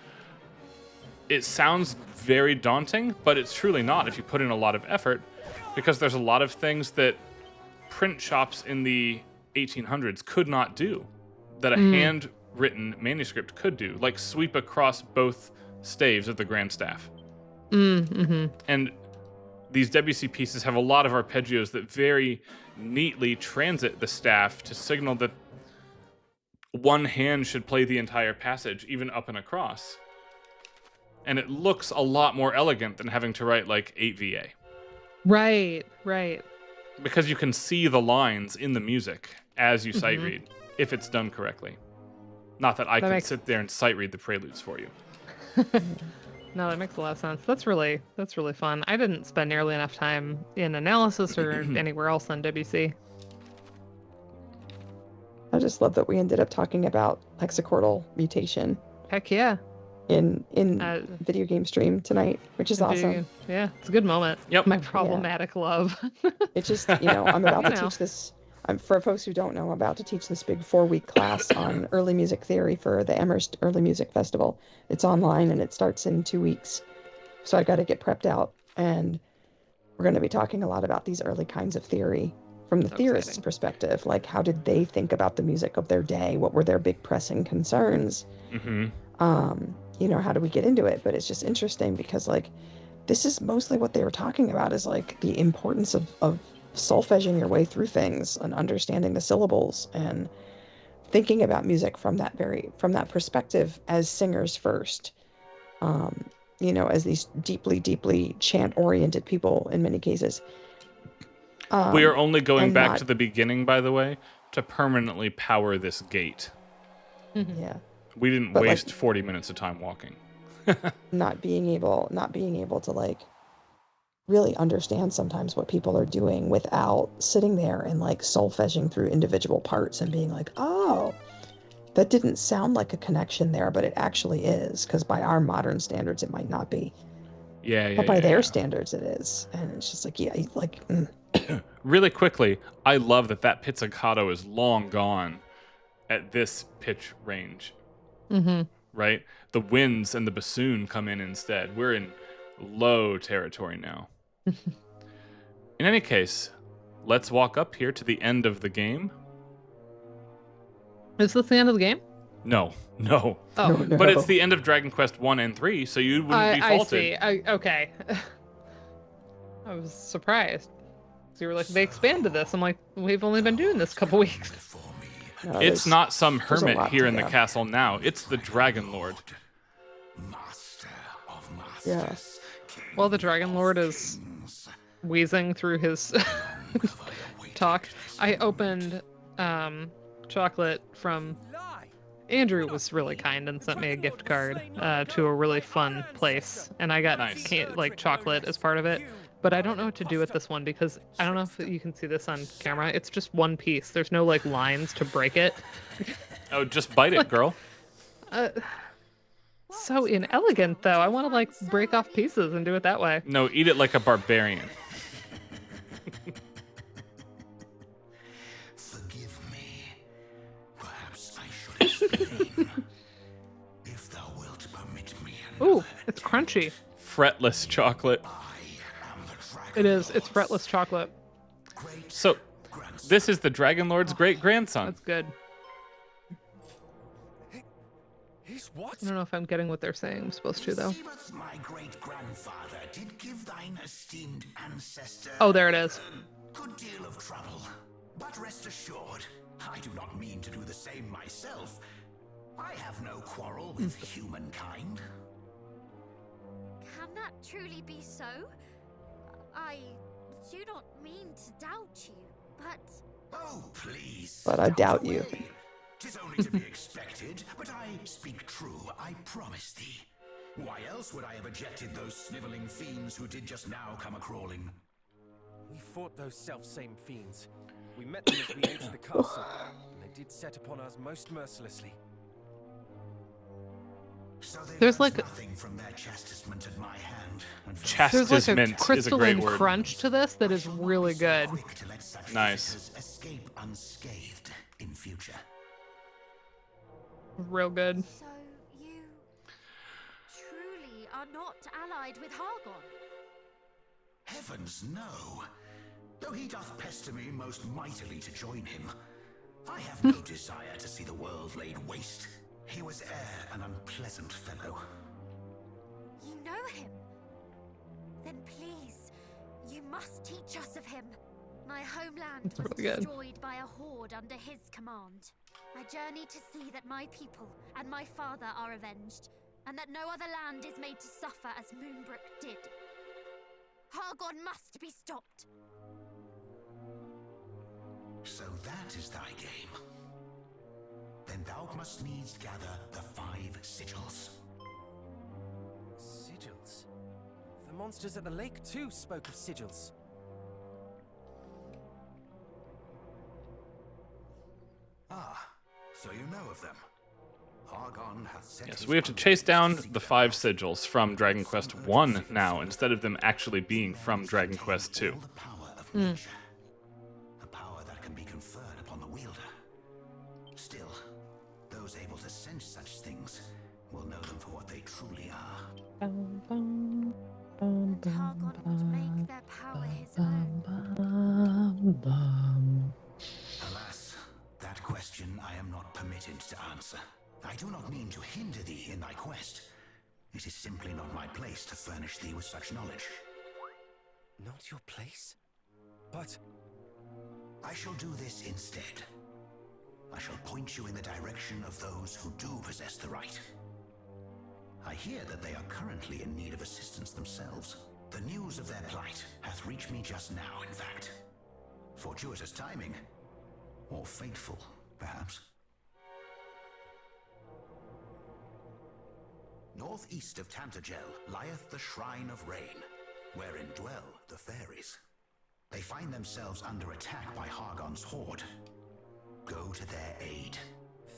it sounds very daunting, but it's truly not if you put in a lot of effort, because there's a lot of things that print shops in the 1800s could not do that a handwritten manuscript could do, like sweep across both staves of the grand staff. And these Debussy pieces have a lot of arpeggios that very neatly transit the staff to signal that one hand should play the entire passage, even up and across. And it looks a lot more elegant than having to write like 8VA. Right. Because you can see the lines in the music as you sight read, if it's done correctly. Not that I can sit there and sight read the preludes for you. No, that makes a lot of sense. That's really fun. I didn't spend nearly enough time in analysis or anywhere else on Debussy. I just love that we ended up talking about hexachordal mutation. Heck yeah. In video game stream tonight, which is awesome. Yeah, it's a good moment. Yep. My problematic love. It's just, I'm about to teach this. For folks who don't know, I'm about to teach this big 4-week class on early music theory for the Amherst Early Music Festival. It's online and it starts in 2 weeks. So I got to get prepped out. And we're going to be talking a lot about these early kinds of theory from the theorist's perspective. Like, how did they think about the music of their day? What were their big pressing concerns? How do we get into it? But it's just interesting because, like, this is mostly what they were talking about is, like, the importance of solfeging your way through things and understanding the syllables and thinking about music from that perspective as singers first. As these deeply chant-oriented people in many cases. We are only going back to the beginning, by the way, to permanently power this gate. Yeah. We didn't waste 40 minutes of time walking. not being able to like really understand sometimes what people are doing without sitting there and like solfeging through individual parts and being like, oh, that didn't sound like a connection there, but it actually is, because by our modern standards it might not be. But by their standards it is. And it's just like, Really quickly, I love that pizzicato is long gone at this pitch range. Mm-hmm. Right? The winds and the bassoon come in instead. We're in low territory now. In any case, let's walk up here to the end of the game. Is this the end of the game? No. Oh, No. But it's the end of Dragon Quest 1 and 3, so you wouldn't be faulted. I see. Okay. I was surprised. So you were like, they expanded this. I'm like, we've only been doing this a couple weeks. No, It's not some there's a hermit lot here to in the go. castle now. It's the Dragon Lord. Yeah. While the Dragon Lord is wheezing through his talk, I opened chocolate from... Andrew was really kind and sent me a gift card to a really fun place, and I got like chocolate as part of it. But I don't know what to do with this one because I don't know if you can see this on camera. It's just one piece. There's no like lines to break it. Oh, just bite it, girl. So inelegant though. I want to like break off pieces and do it that way. No, eat it like a barbarian. Forgive me. Perhaps I should explain. If thou wilt permit me. Ooh, it's crunchy. Fretless chocolate. It is. It's fretless chocolate. So, this is the Dragon Lord's great-grandson. That's good. He's what? I don't know if I'm getting what they're saying. I'm supposed to though. My great-grandfather did give thine esteemed ancestor Oh, there it is. a good deal of trouble. But rest assured, I do not mean to do the same myself. I have no quarrel with humankind. Can that truly be so? I do not mean to doubt you, but... Oh, please. But I doubt you. away. 'Tis only to be expected, but I speak true, I promise thee. Why else would I have ejected those sniveling fiends who did just now come a-crawling? We fought those self-same fiends. We met them as we entered the castle, and they did set upon us most mercilessly. So There's like nothing from their chastisement at my hand. there's like a Chastisement is a great crystalline word. crunch to this that is really good. Quick to let such Nice. visitors escape unscathed in future. Real good. So you truly are not allied with Hargon? Heavens, no. Though he doth pester me most mightily to join him, I have no desire to see the world laid waste. He was e'er an unpleasant fellow. You know him? Then please, you must teach us of him. My homeland That's was really good. destroyed by a horde under his command. I journey to see that my people and my father are avenged, and that no other land is made to suffer as Moonbrook did. Hargon must be stopped. So that is thy game. Then thou must needs gather the 5 sigils. Sigils? The monsters at the lake too spoke of sigils. Ah, so you know of them. Hargon hath set Yes, his we have to wonders chase down seek the 5 sigils from Dragon Quest 1 now, instead of them actually being from Dragon Quest 2. all the power of nature. A power that can be conferred upon the wielder. Still, those able to sense such things will know them for what they truly are. And Hargon would make their power his own. Alas, that question I am not permitted to answer. I do not mean to hinder thee in thy quest. It is simply not my place to furnish thee with such knowledge. Not your place? But... I shall do this instead. I shall point you in the direction of those who do possess the right. I hear that they are currently in need of assistance themselves. The news of their plight hath reached me just now, in fact. Fortuitous timing. Or fateful, perhaps. Northeast of Tantagel lieth the Shrine of Rain, wherein dwell the fairies. They find themselves under attack by Hargon's horde. Go to their aid.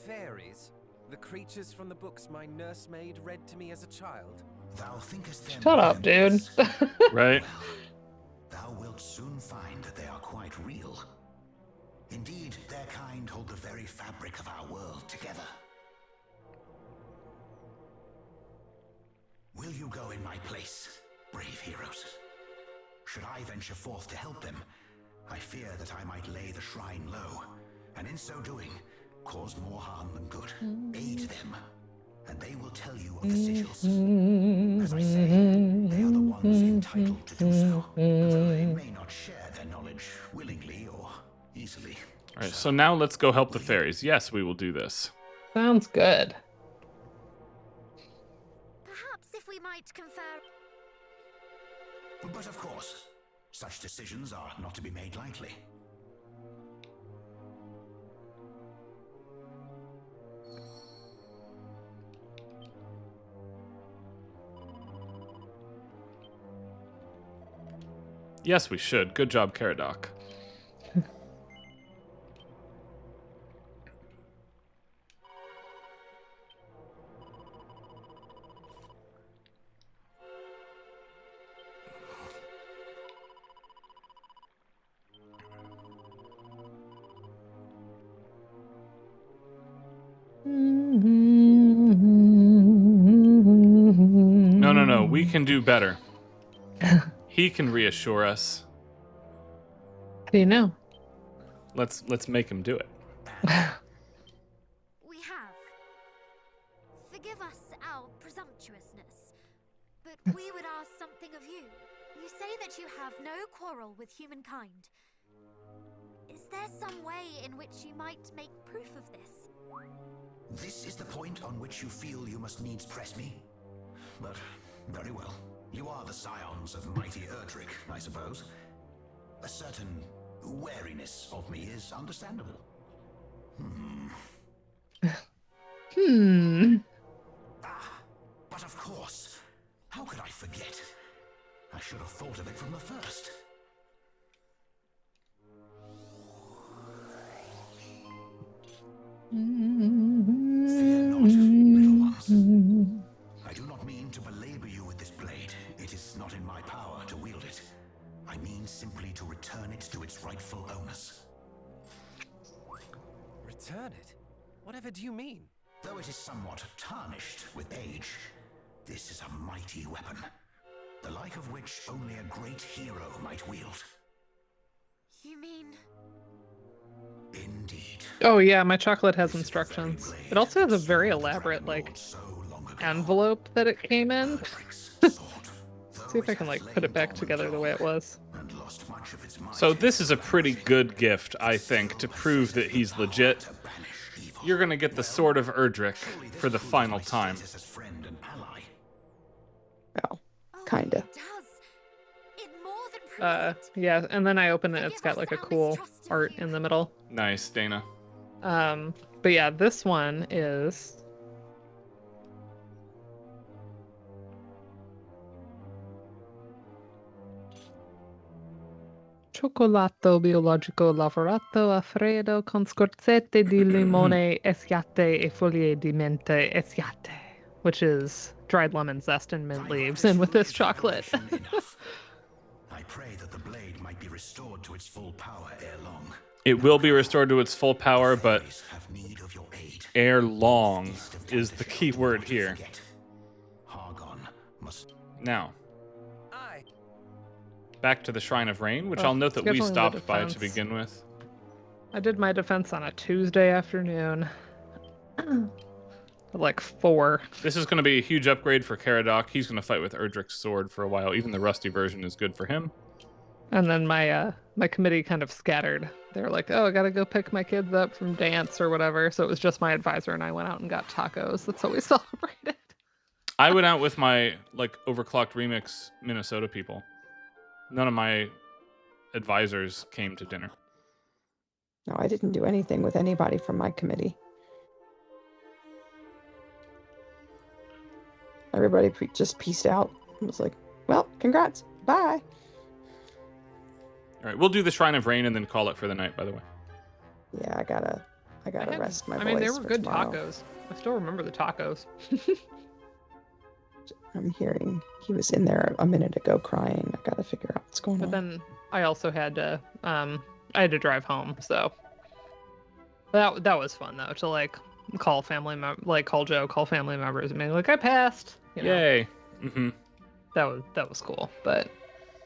Fairies? The creatures from the books my nursemaid read to me as a child? Thou thinkest them Shut up, dude. harmless. Right? Thou wilt wilt soon find that they are quite real. Indeed, their kind hold the very fabric of our world together. Will you go in my place, brave heroes? Should I venture forth to help them, I fear that I might lay the shrine low, and in so doing, cause more harm than good. Aid them, and they will tell you of the sigils. As I say, they are the ones entitled to do so, though they may not share their knowledge willingly or easily. All right, so now let's go help the fairies. Yes, we will do this. Sounds good. Perhaps if we might confer. But of course, such decisions are not to be made lightly. Yes, we should. Good job, Caradoc. No. We can do better. He can reassure us. How do you know? Let's make him do it. We have. Forgive us our presumptuousness, but we would ask something of you. You say that you have no quarrel with humankind. Is there some way in which you might make proof of this? This is the point on which you feel you must needs press me? But, very well. You are the scions of mighty Erdrick, I suppose. A certain wariness of me is understandable. But of course. How could I forget? I should have thought of it from the first. Fear not, little ones. I do not mean to belabor you with this blade. It is not in my power to wield it. I mean simply to return it to its rightful owners. Return it? Whatever do you mean? Though it is somewhat tarnished with age, this is a mighty weapon, the like of which only a great hero might wield. You mean... Indeed. Oh yeah, my chocolate has instructions. It also has a very elaborate, like, envelope that it came in. See if I can, like, put it back together the way it was. So this is a pretty good gift, I think, to prove that he's legit. You're gonna get the Sword of Erdrick for the final time. Well, kinda. It does. It more than proves it. Yeah, and then I open it, it's got like a cool art in the middle. Nice, Dana. But yeah, this one is... Cioccolato biologico lavorato a freddo con scorzette di limone esiate e foglie di mente esiate, which is dried lemon zest and mint leaves, and with this chocolate. I pray that the blade might be restored to its full power ere long. It will be restored to its full power, but ere long is the key word here. Now, back to the Shrine of Rain, which I'll note that we stopped by to begin with. I did my defense on a Tuesday afternoon. At like 4. This is going to be a huge upgrade for Caradoc. He's going to fight with Erdrick's sword for a while. Even the rusty version is good for him. And then my committee kind of scattered. They were like, oh, I gotta go pick my kids up from dance or whatever. So it was just my advisor and I went out and got tacos. That's how we celebrated. I went out with my like overclocked remix Minnesota people. None of my advisors came to dinner. No, I didn't do anything with anybody from my committee. Everybody just peaced out. It was like, well, congrats. Bye. All right, we'll do the Shrine of Rain and then call it for the night, by the way. Yeah, I gotta rest my voice. I mean, they were for good tomorrow. tacos. I still remember the tacos. I'm hearing he was in there a minute ago crying. I gotta figure out what's going But on. then I also had to I had to drive home, so that was fun though, to like call call Joe, call family members, and be like, I passed. You know? Yay. Mm-hmm. That was cool, but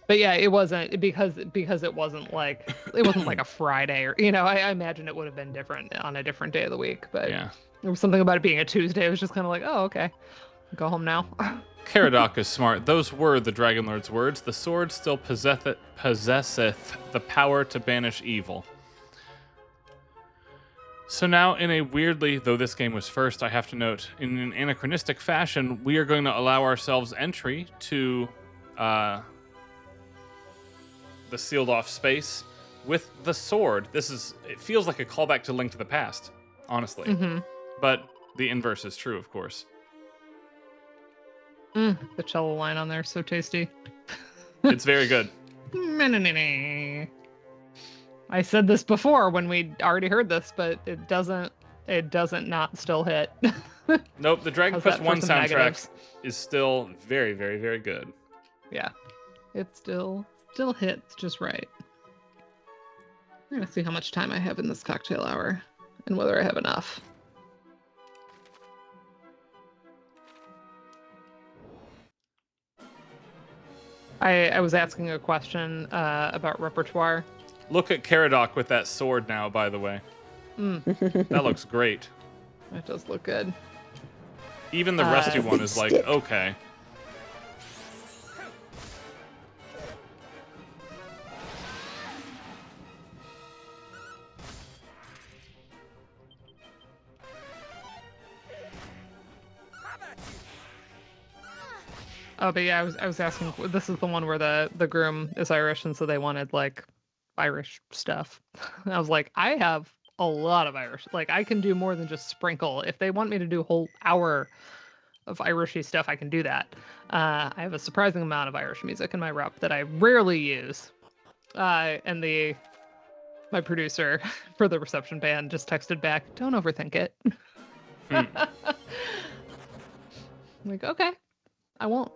yeah, it wasn't because it wasn't like a Friday, or I imagine it would have been different on a different day of the week, but Yeah. there was something about it being a Tuesday. It was just kind of like, oh, okay, go home now. Caradoc is smart. Those were the Dragon Lord's words. The sword still possesseth the power to banish evil. So now, in a weirdly, though this game was first, I have to note, in an anachronistic fashion, we are going to allow ourselves entry to the sealed off space with the sword. It feels like a callback to Link to the Past, honestly. Mm-hmm. But the inverse is true, of course. The cello line on there is so tasty. It's very good. I said this before when we already heard this, but it doesn't not still hit. Nope, the Dragon Quest 1 soundtrack negatives? is still very, very, very good. Yeah. It still hits just right. I'm gonna see how much time I have in this cocktail hour and whether I have enough. I was asking a question about repertoire. Look at Caradoc with that sword now, by the way. That looks great. That does look good. Even the rusty one is like, okay. Oh, but yeah, I was asking. This is the one where the groom is Irish, and so they wanted like Irish stuff. I was like, I have a lot of Irish. Like, I can do more than just sprinkle. If they want me to do a whole hour of Irishy stuff, I can do that. I have a surprising amount of Irish music in my rep that I rarely use. And my producer for the reception band just texted back, "Don't overthink it." I'm like, okay, I won't.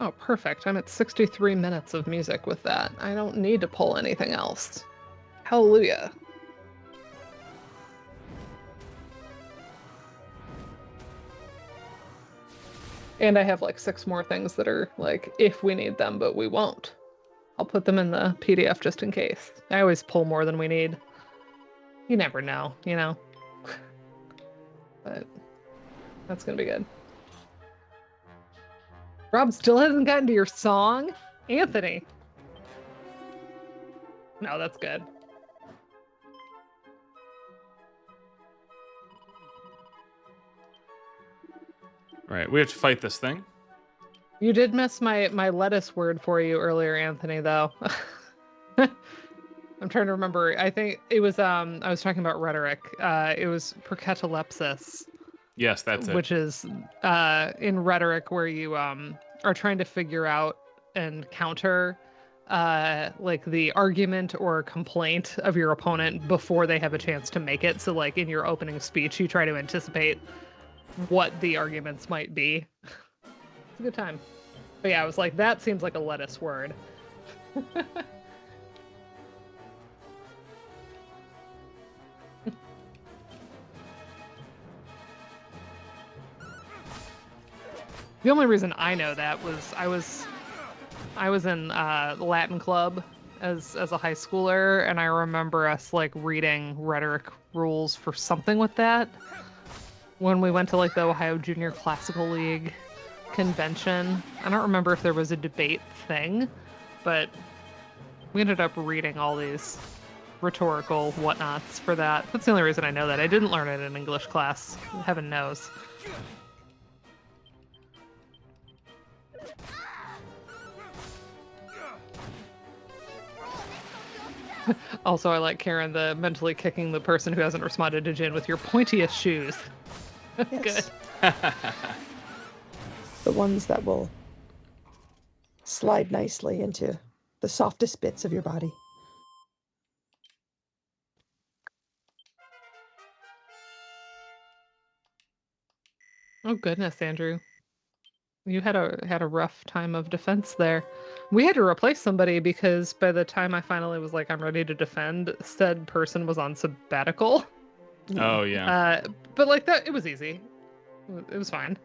Oh, perfect. I'm at 63 minutes of music with that. I don't need to pull anything else. Hallelujah. And I have like 6 more things that are like, if we need them, but we won't. I'll put them in the PDF just in case. I always pull more than we need. You never know, you know? But that's gonna be good. Rob still hasn't gotten to your song? Anthony. No, that's good. All right, we have to fight this thing. You did miss my lettuce word for you earlier, Anthony, though. I'm trying to remember. I think it was I was talking about rhetoric. It was percatalepsis. Yes, that's it. Which is in rhetoric where you are trying to figure out and counter like the argument or complaint of your opponent before they have a chance to make it. So like in your opening speech, you try to anticipate what the arguments might be. It's a good time. But yeah, I was like, that seems like a lettuce word. The only reason I know that was I was in Latin club as a high schooler, and I remember us like reading rhetoric rules for something with that when we went to like the Ohio Junior Classical League convention. I don't remember if there was a debate thing, but we ended up reading all these rhetorical whatnots for that. That's the only reason I know that. I didn't learn it in English class. Heaven knows. Also, I like Karen, the mentally kicking the person who hasn't responded to Jin with your pointiest shoes. Good. The ones that will slide nicely into the softest bits of your body. Oh goodness, Andrew. You had a rough time of defense there. We had to replace somebody because by the time I finally was like, I'm ready to defend, said person was on sabbatical. Oh yeah. But like that, it was easy. It was fine.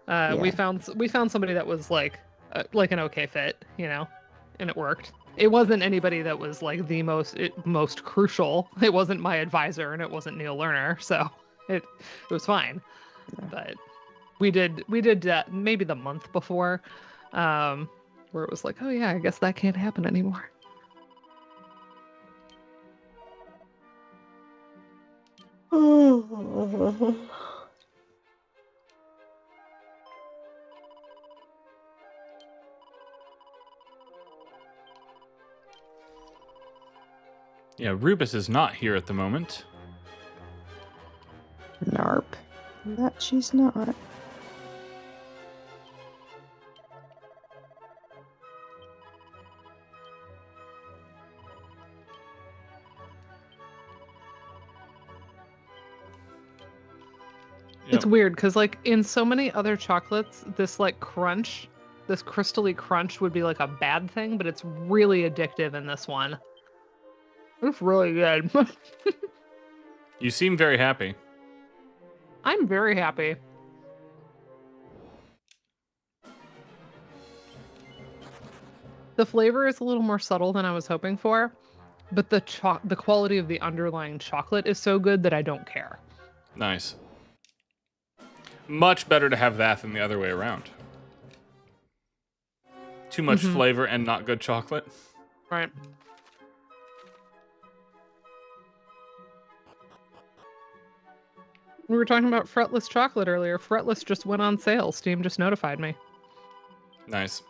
We Yeah. found somebody that was like an okay fit, and it worked. It wasn't anybody that was like the most crucial. It wasn't my advisor, and it wasn't Neil Lerner, so it was fine. But we did maybe the month before, where it was like, oh yeah, I guess that can't happen anymore. Yeah, Rubus is not here at the moment. Narp. That she's not. Yep. It's weird because like in so many other chocolates, this like crunch, this crystally crunch would be like a bad thing, but it's really addictive in this one. It's really good. You seem very happy. I'm very happy. The flavor is a little more subtle than I was hoping for, but the quality of the underlying chocolate is so good that I don't care. Nice. Much better to have that than the other way around. Too much flavor and not good chocolate. Right. We were talking about fretless chocolate earlier. Fretless just went on sale. Steam just notified me. Nice.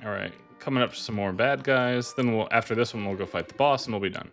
All right, coming up to some more bad guys. Then after this one, we'll go fight the boss and we'll be done.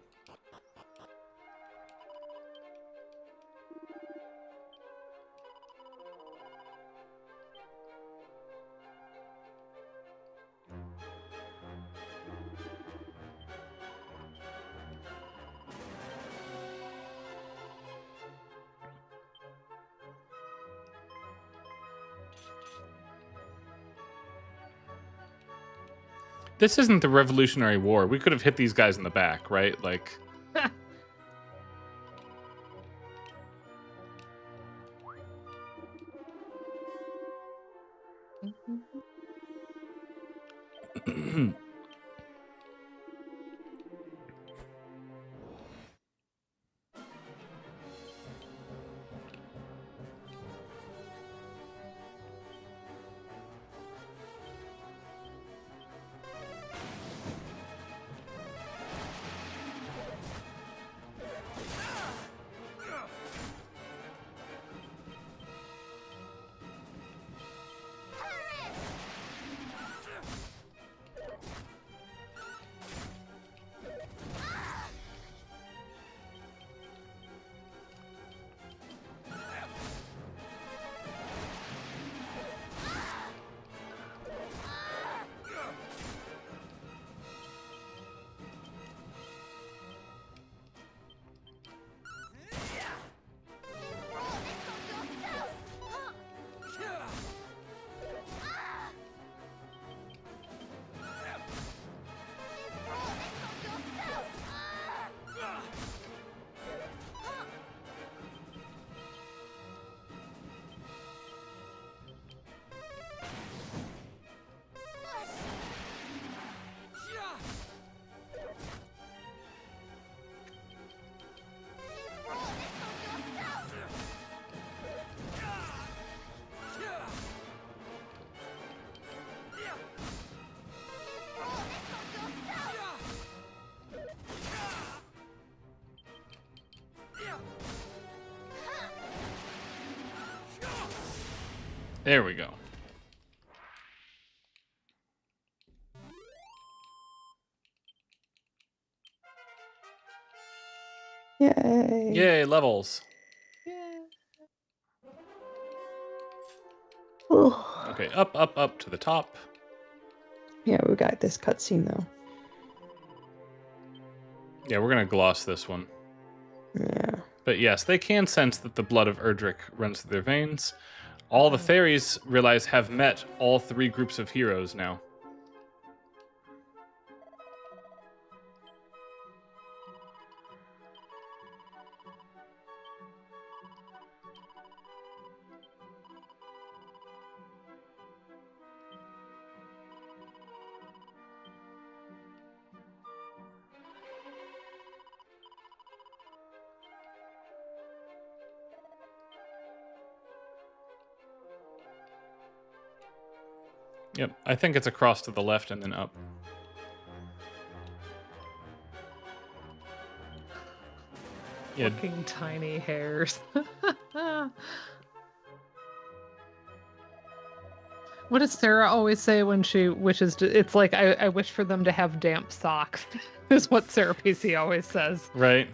This isn't the Revolutionary War. We could have hit these guys in the back, right? Like... There we go. Yay. Yay, levels. Oh. Okay, up to the top. Yeah, we got this cutscene though. Yeah, we're gonna gloss this one. Yeah. But yes, they can sense that the blood of Erdrick runs through their veins. All the fairies realize have met all 3 groups of heroes now. Yep, I think it's across to the left and then up. Yeah. Fucking tiny hairs. What does Sarah always say when she wishes to? It's like, I wish for them to have damp socks, is what Sarah PC always says. Right.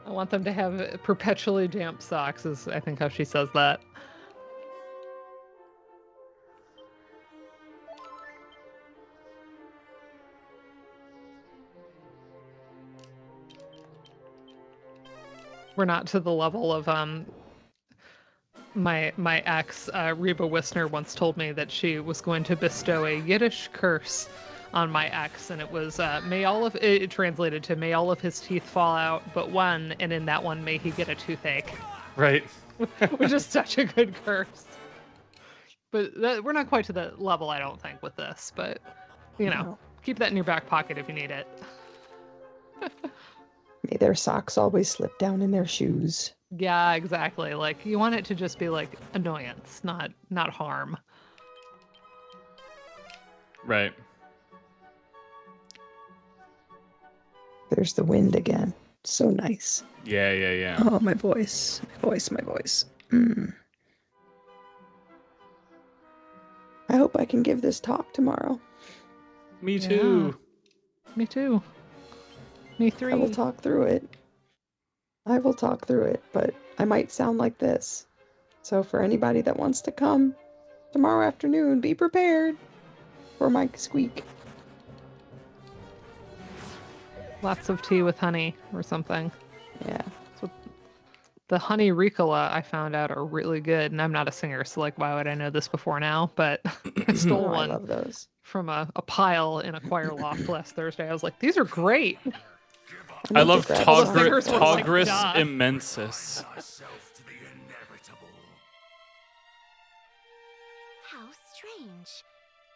I want them to have perpetually damp socks, is I think how she says that. We're not to the level of my ex Reba Wisner once told me that she was going to bestow a Yiddish curse on my ex, and it was may all of it translated to may all of his teeth fall out but one, and in that one may he get a toothache. Right. Which is such a good curse. But we're not quite to the level, I don't think, with this, but you know, keep that in your back pocket if you need it. May their socks always slip down in their shoes. Yeah, exactly. Like, you want it to just be like annoyance, not harm. Right. There's the wind again. So nice. Yeah. Oh, my voice. My voice. I hope I can give this talk tomorrow. Me too. Yeah. Me too. Me three. I will talk through it, but I might sound like this. So for anybody that wants to come tomorrow afternoon, be prepared for my squeak. Lots of tea with honey or something. Yeah. So the honey Ricola I found out are really good, and I'm not a singer, so like, why would I know this before now? But I stole one I love those. from a pile in a choir loft last Thursday. I was like, these are great. I love Togris immensis. How strange.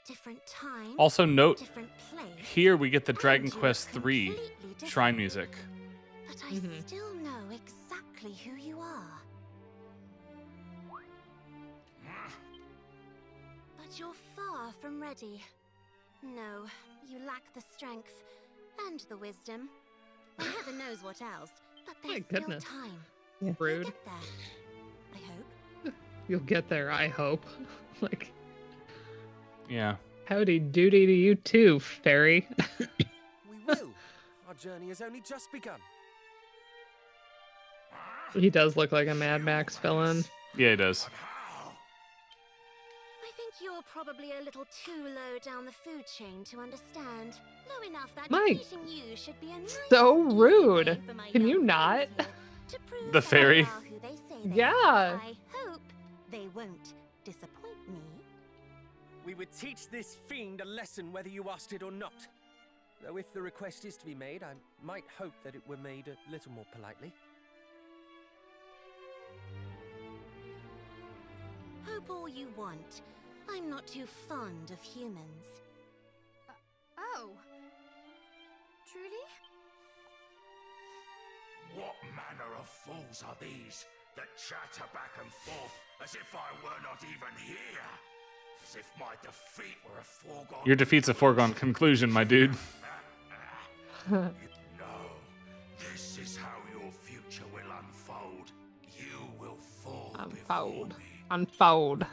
Different time. Also note, different place, here we get the Dragon and you're Quest III completely different. shrine music. But I still know exactly who you are. But you're far from ready. No, you lack the strength and the wisdom. And heaven knows what else. But there's still time. Yeah. You'll Rude. get there. I hope. You'll get there, I hope. Like, Yeah. howdy doody to you too, fairy. We will. Our journey has only just begun. He does look like a Mad Max villain. Yeah, it does. I think you're probably a little too low down the food chain to understand. Low enough that Mike, defeating you should be a nice, so easy rude. way for my Can young you friends not? here to prove The that fairy? they are who they say they Yeah. are. I hope they won't disappoint me. We would teach this fiend a lesson whether you asked it or not. Though if the request is to be made, I might hope that it were made a little more politely. Hope all you want. I'm not too fond of humans. Oh. Truly? What manner of fools are these that chatter back and forth as if I were not even here? As if my defeat were a foregone... Your defeat's a foregone conclusion, my dude. No, this is how your future will unfold. You will fall before me. Unfold.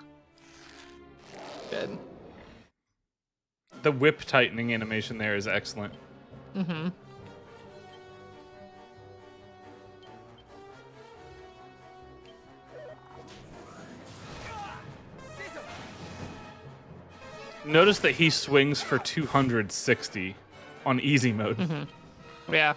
Good. The whip tightening animation there is excellent. Mm-hmm. Notice that he swings for 260 on easy mode. Mm-hmm. Yeah.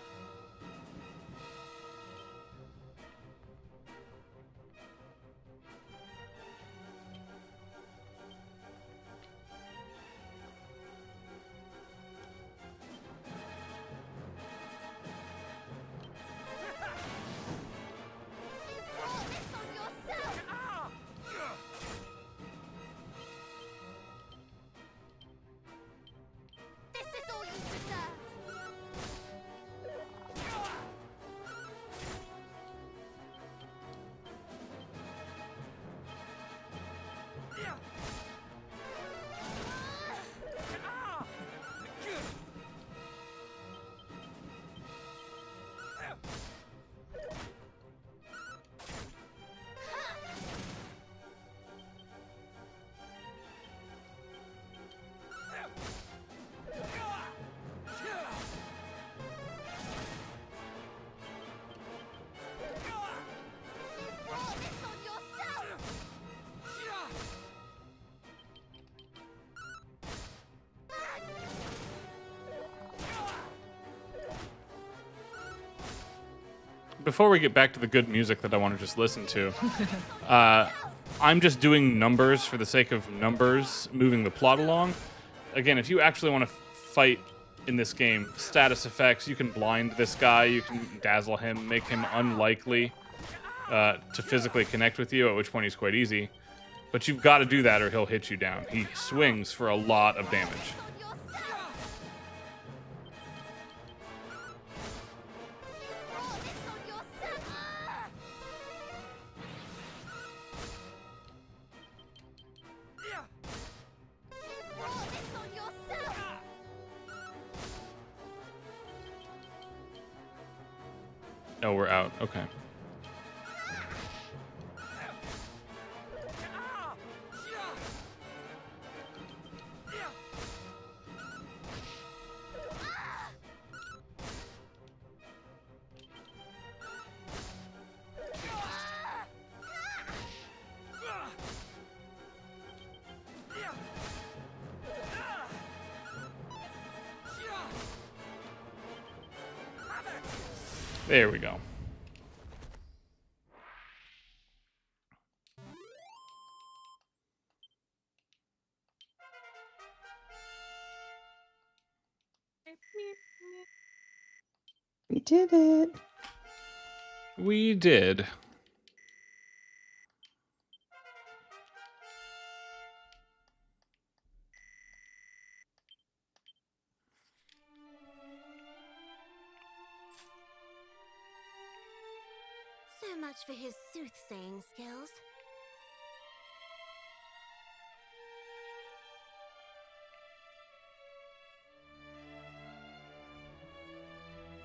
before we get back to the good music that I want to just listen to, I'm just doing numbers for the sake of numbers, moving the plot along. Again, if you actually want to fight in this game, status effects, you can blind this guy, you can dazzle him, make him unlikely to physically connect with you, at which point he's quite easy. But you've got to do that or he'll hit you down. He swings for a lot of damage. Oh, we're out. Okay. There we go. We did it. We did. So much for his soothsaying skills.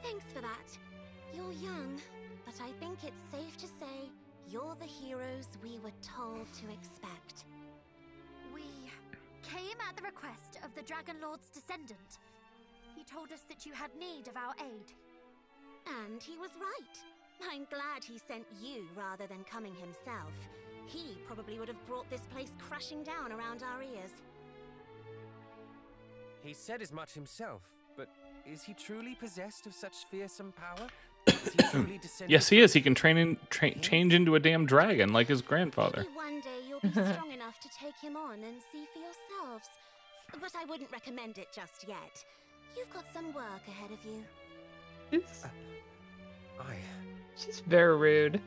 Thanks for that. You're young, but I think it's safe to say you're the heroes we were told to expect. We came at the request of the Dragon Lord's descendant. He told us that you had need of our aid. And he was right. I'm glad he sent you rather than coming himself. He probably would have brought this place crashing down around our ears. He said as much himself, but is he truly possessed of such fearsome power? Is he truly descended Yes, he is. He can change into a damn dragon like his grandfather. Maybe one day you'll be strong enough to take him on and see for yourselves. But I wouldn't recommend it just yet. You've got some work ahead of you. She's very rude.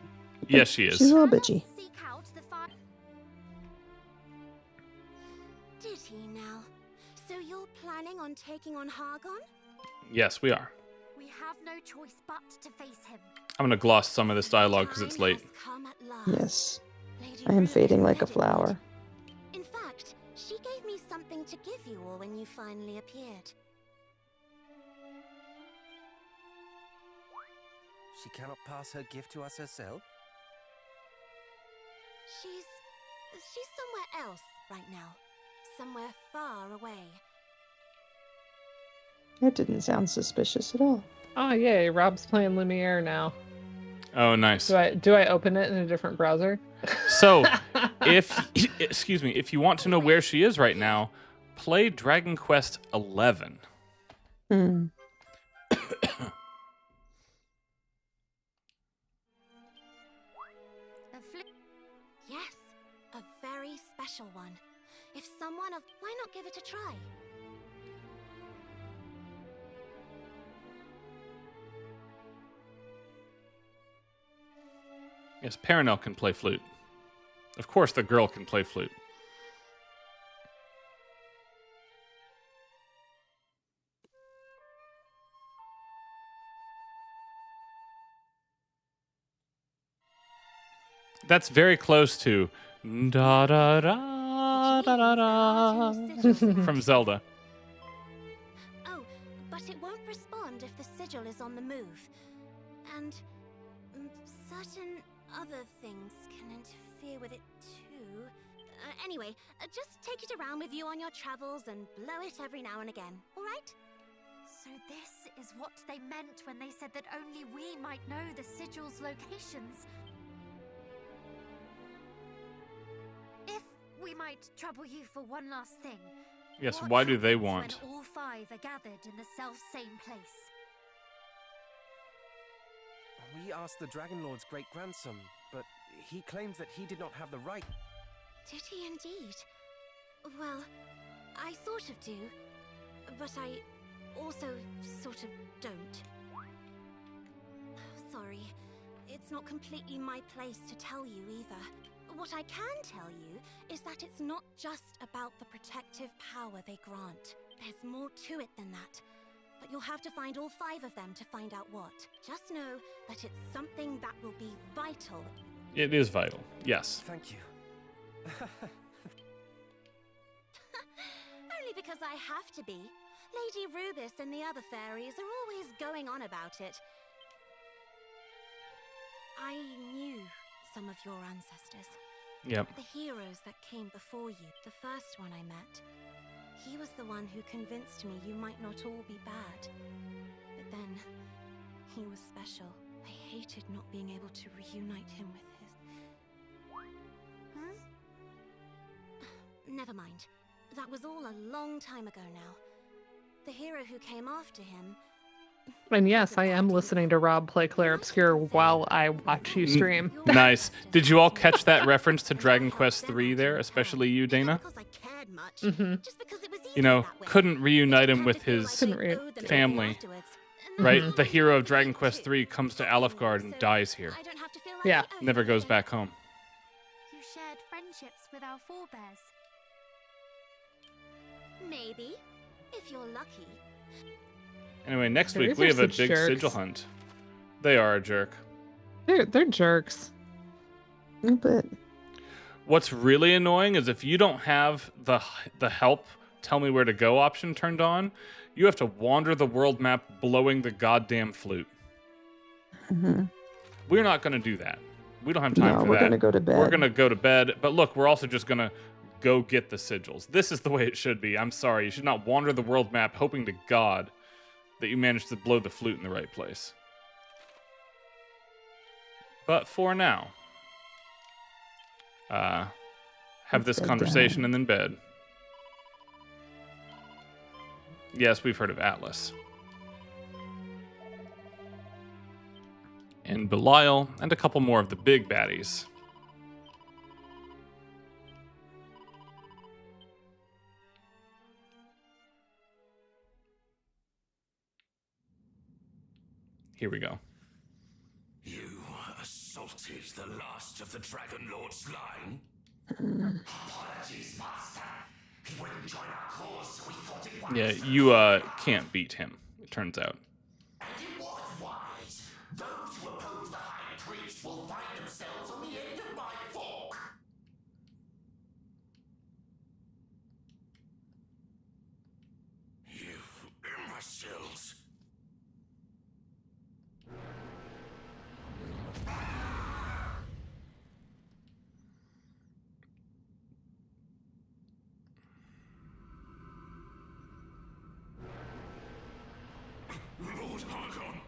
Yes, she is. She's a little bitchy. Seek out the fire. Did he now? So you're planning on taking on Hargon? Yes, we are. We have no choice but to face him. I'm going to gloss some of this dialogue because it's late. Yes. I am fading like a flower. In fact, she gave me something to give you all when you finally appeared. She cannot pass her gift to us herself? She's somewhere else right now. Somewhere far away. That didn't sound suspicious at all. Oh yay, Rob's playing Lumiere now. Oh, nice. Do I open it in a different browser? So, excuse me, if you want to know where she is right now, play Dragon Quest XI. Hmm. Yes, a very special one. If someone of... Why not give it a try? Yes, Paranel can play flute. Of course, the girl can play flute. That's very close to da da da da da da from Zelda. Oh, but it won't respond if the sigil is on the move. And certain other things can interfere with it too. Anyway, just take it around with you on your travels and blow it every now and again, alright? So this is what they meant when they said that only we might know the sigil's locations. If we might trouble you for one last thing. Yes, what why do they happens want? when all five are gathered in the self-same place? We asked the Dragon Lord's great-grandson, but he claims that he did not have the right. Did he indeed? Well, I sort of do, but I also sort of don't. Sorry, it's not completely my place to tell you either. What I can tell you is that it's not just about the protective power they grant. There's more to it than that. But you'll have to find all 5 of them to find out what. Just know that it's something that will be vital. It is vital, yes. Thank you. Only because I have to be. Lady Rubis and the other fairies are always going on about it. I knew some of your ancestors. Yep. The heroes that came before you. The first one I met. He was the one who convinced me you might not all be bad. But then, he was special. I hated not being able to reunite him with his... Huh? Never mind. That was all a long time ago now. The hero who came after him... And yes, I am listening to Rob play Clair Obscure while I watch you stream. Nice. Did you all catch that reference to Dragon Quest III there, especially you, Dana? You know, couldn't reunite him with his family, right? The hero of Dragon Quest III comes to Alefgard and dies here. Yeah. Never goes back home. You shared friendships with our forebears. Maybe, if you're lucky. Anyway, next week we have a big sigil hunt. They are a jerk. They're jerks. But what's really annoying is if you don't have the help tell me where to go option turned on, you have to wander the world map blowing the goddamn flute. Mm-hmm. We're not going to do that. We don't have time for that. We're going to go to bed. We're going to go to bed. But look, we're also just going to go get the sigils. This is the way it should be. I'm sorry. You should not wander the world map hoping to God that you managed to blow the flute in the right place. But for now, have this conversation and then bed. Yes, we've heard of Atlas. And Belial, and a couple more of the big baddies. Here we go. You assaulted the last of the Dragon Lord's line? Apologies, Master. He wouldn't join our cause, so we thought it wise. Yeah, you can't beat him, it turns out. And it was wise. Those who oppose the High Priest will find themselves on the end of my fork. You imbeciles. Lord Harkon.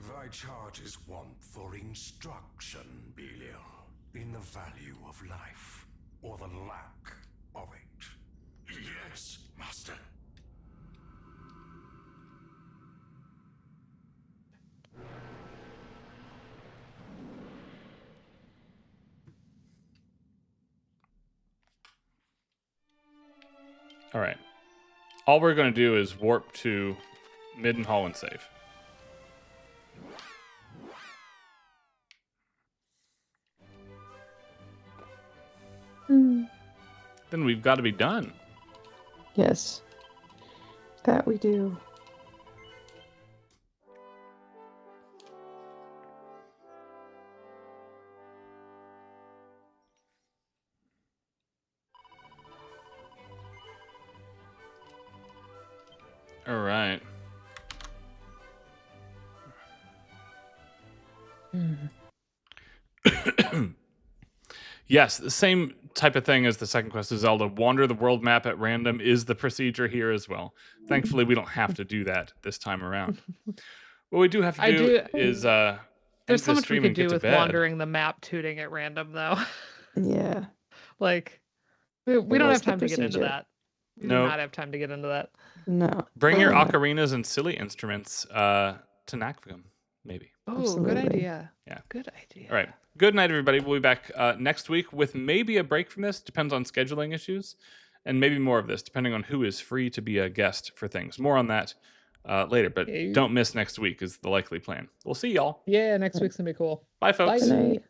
Thy charge is want for instruction, Belial, in the value of life, or the lack of it. Yes, Master. All right. All we're going to do is warp to Midden Hall and save. Then we've got to be done. yes, that we do. All right. Yes, the same type of thing as the second quest of Zelda. Wander the world map at random is the procedure here as well. Thankfully, we don't have to do that this time around. What we do have to do is there's so much we could do with bed. wandering the map tooting at random, though. Yeah. Like, we don't What's have time the to get into procedure? that. We No. do not have time to get into that. No. Bring your ocarinas and silly instruments to Nakvim. Maybe. Oh, good Absolutely. idea. Yeah. Good idea. All right. Good night, everybody. We'll be back next week with maybe a break from this. Depends on scheduling issues. And maybe more of this, depending on who is free to be a guest for things. More on that later. But Yeah. don't miss next week is the likely plan. We'll see y'all. Yeah, next week's gonna be cool. Bye, folks. Good night.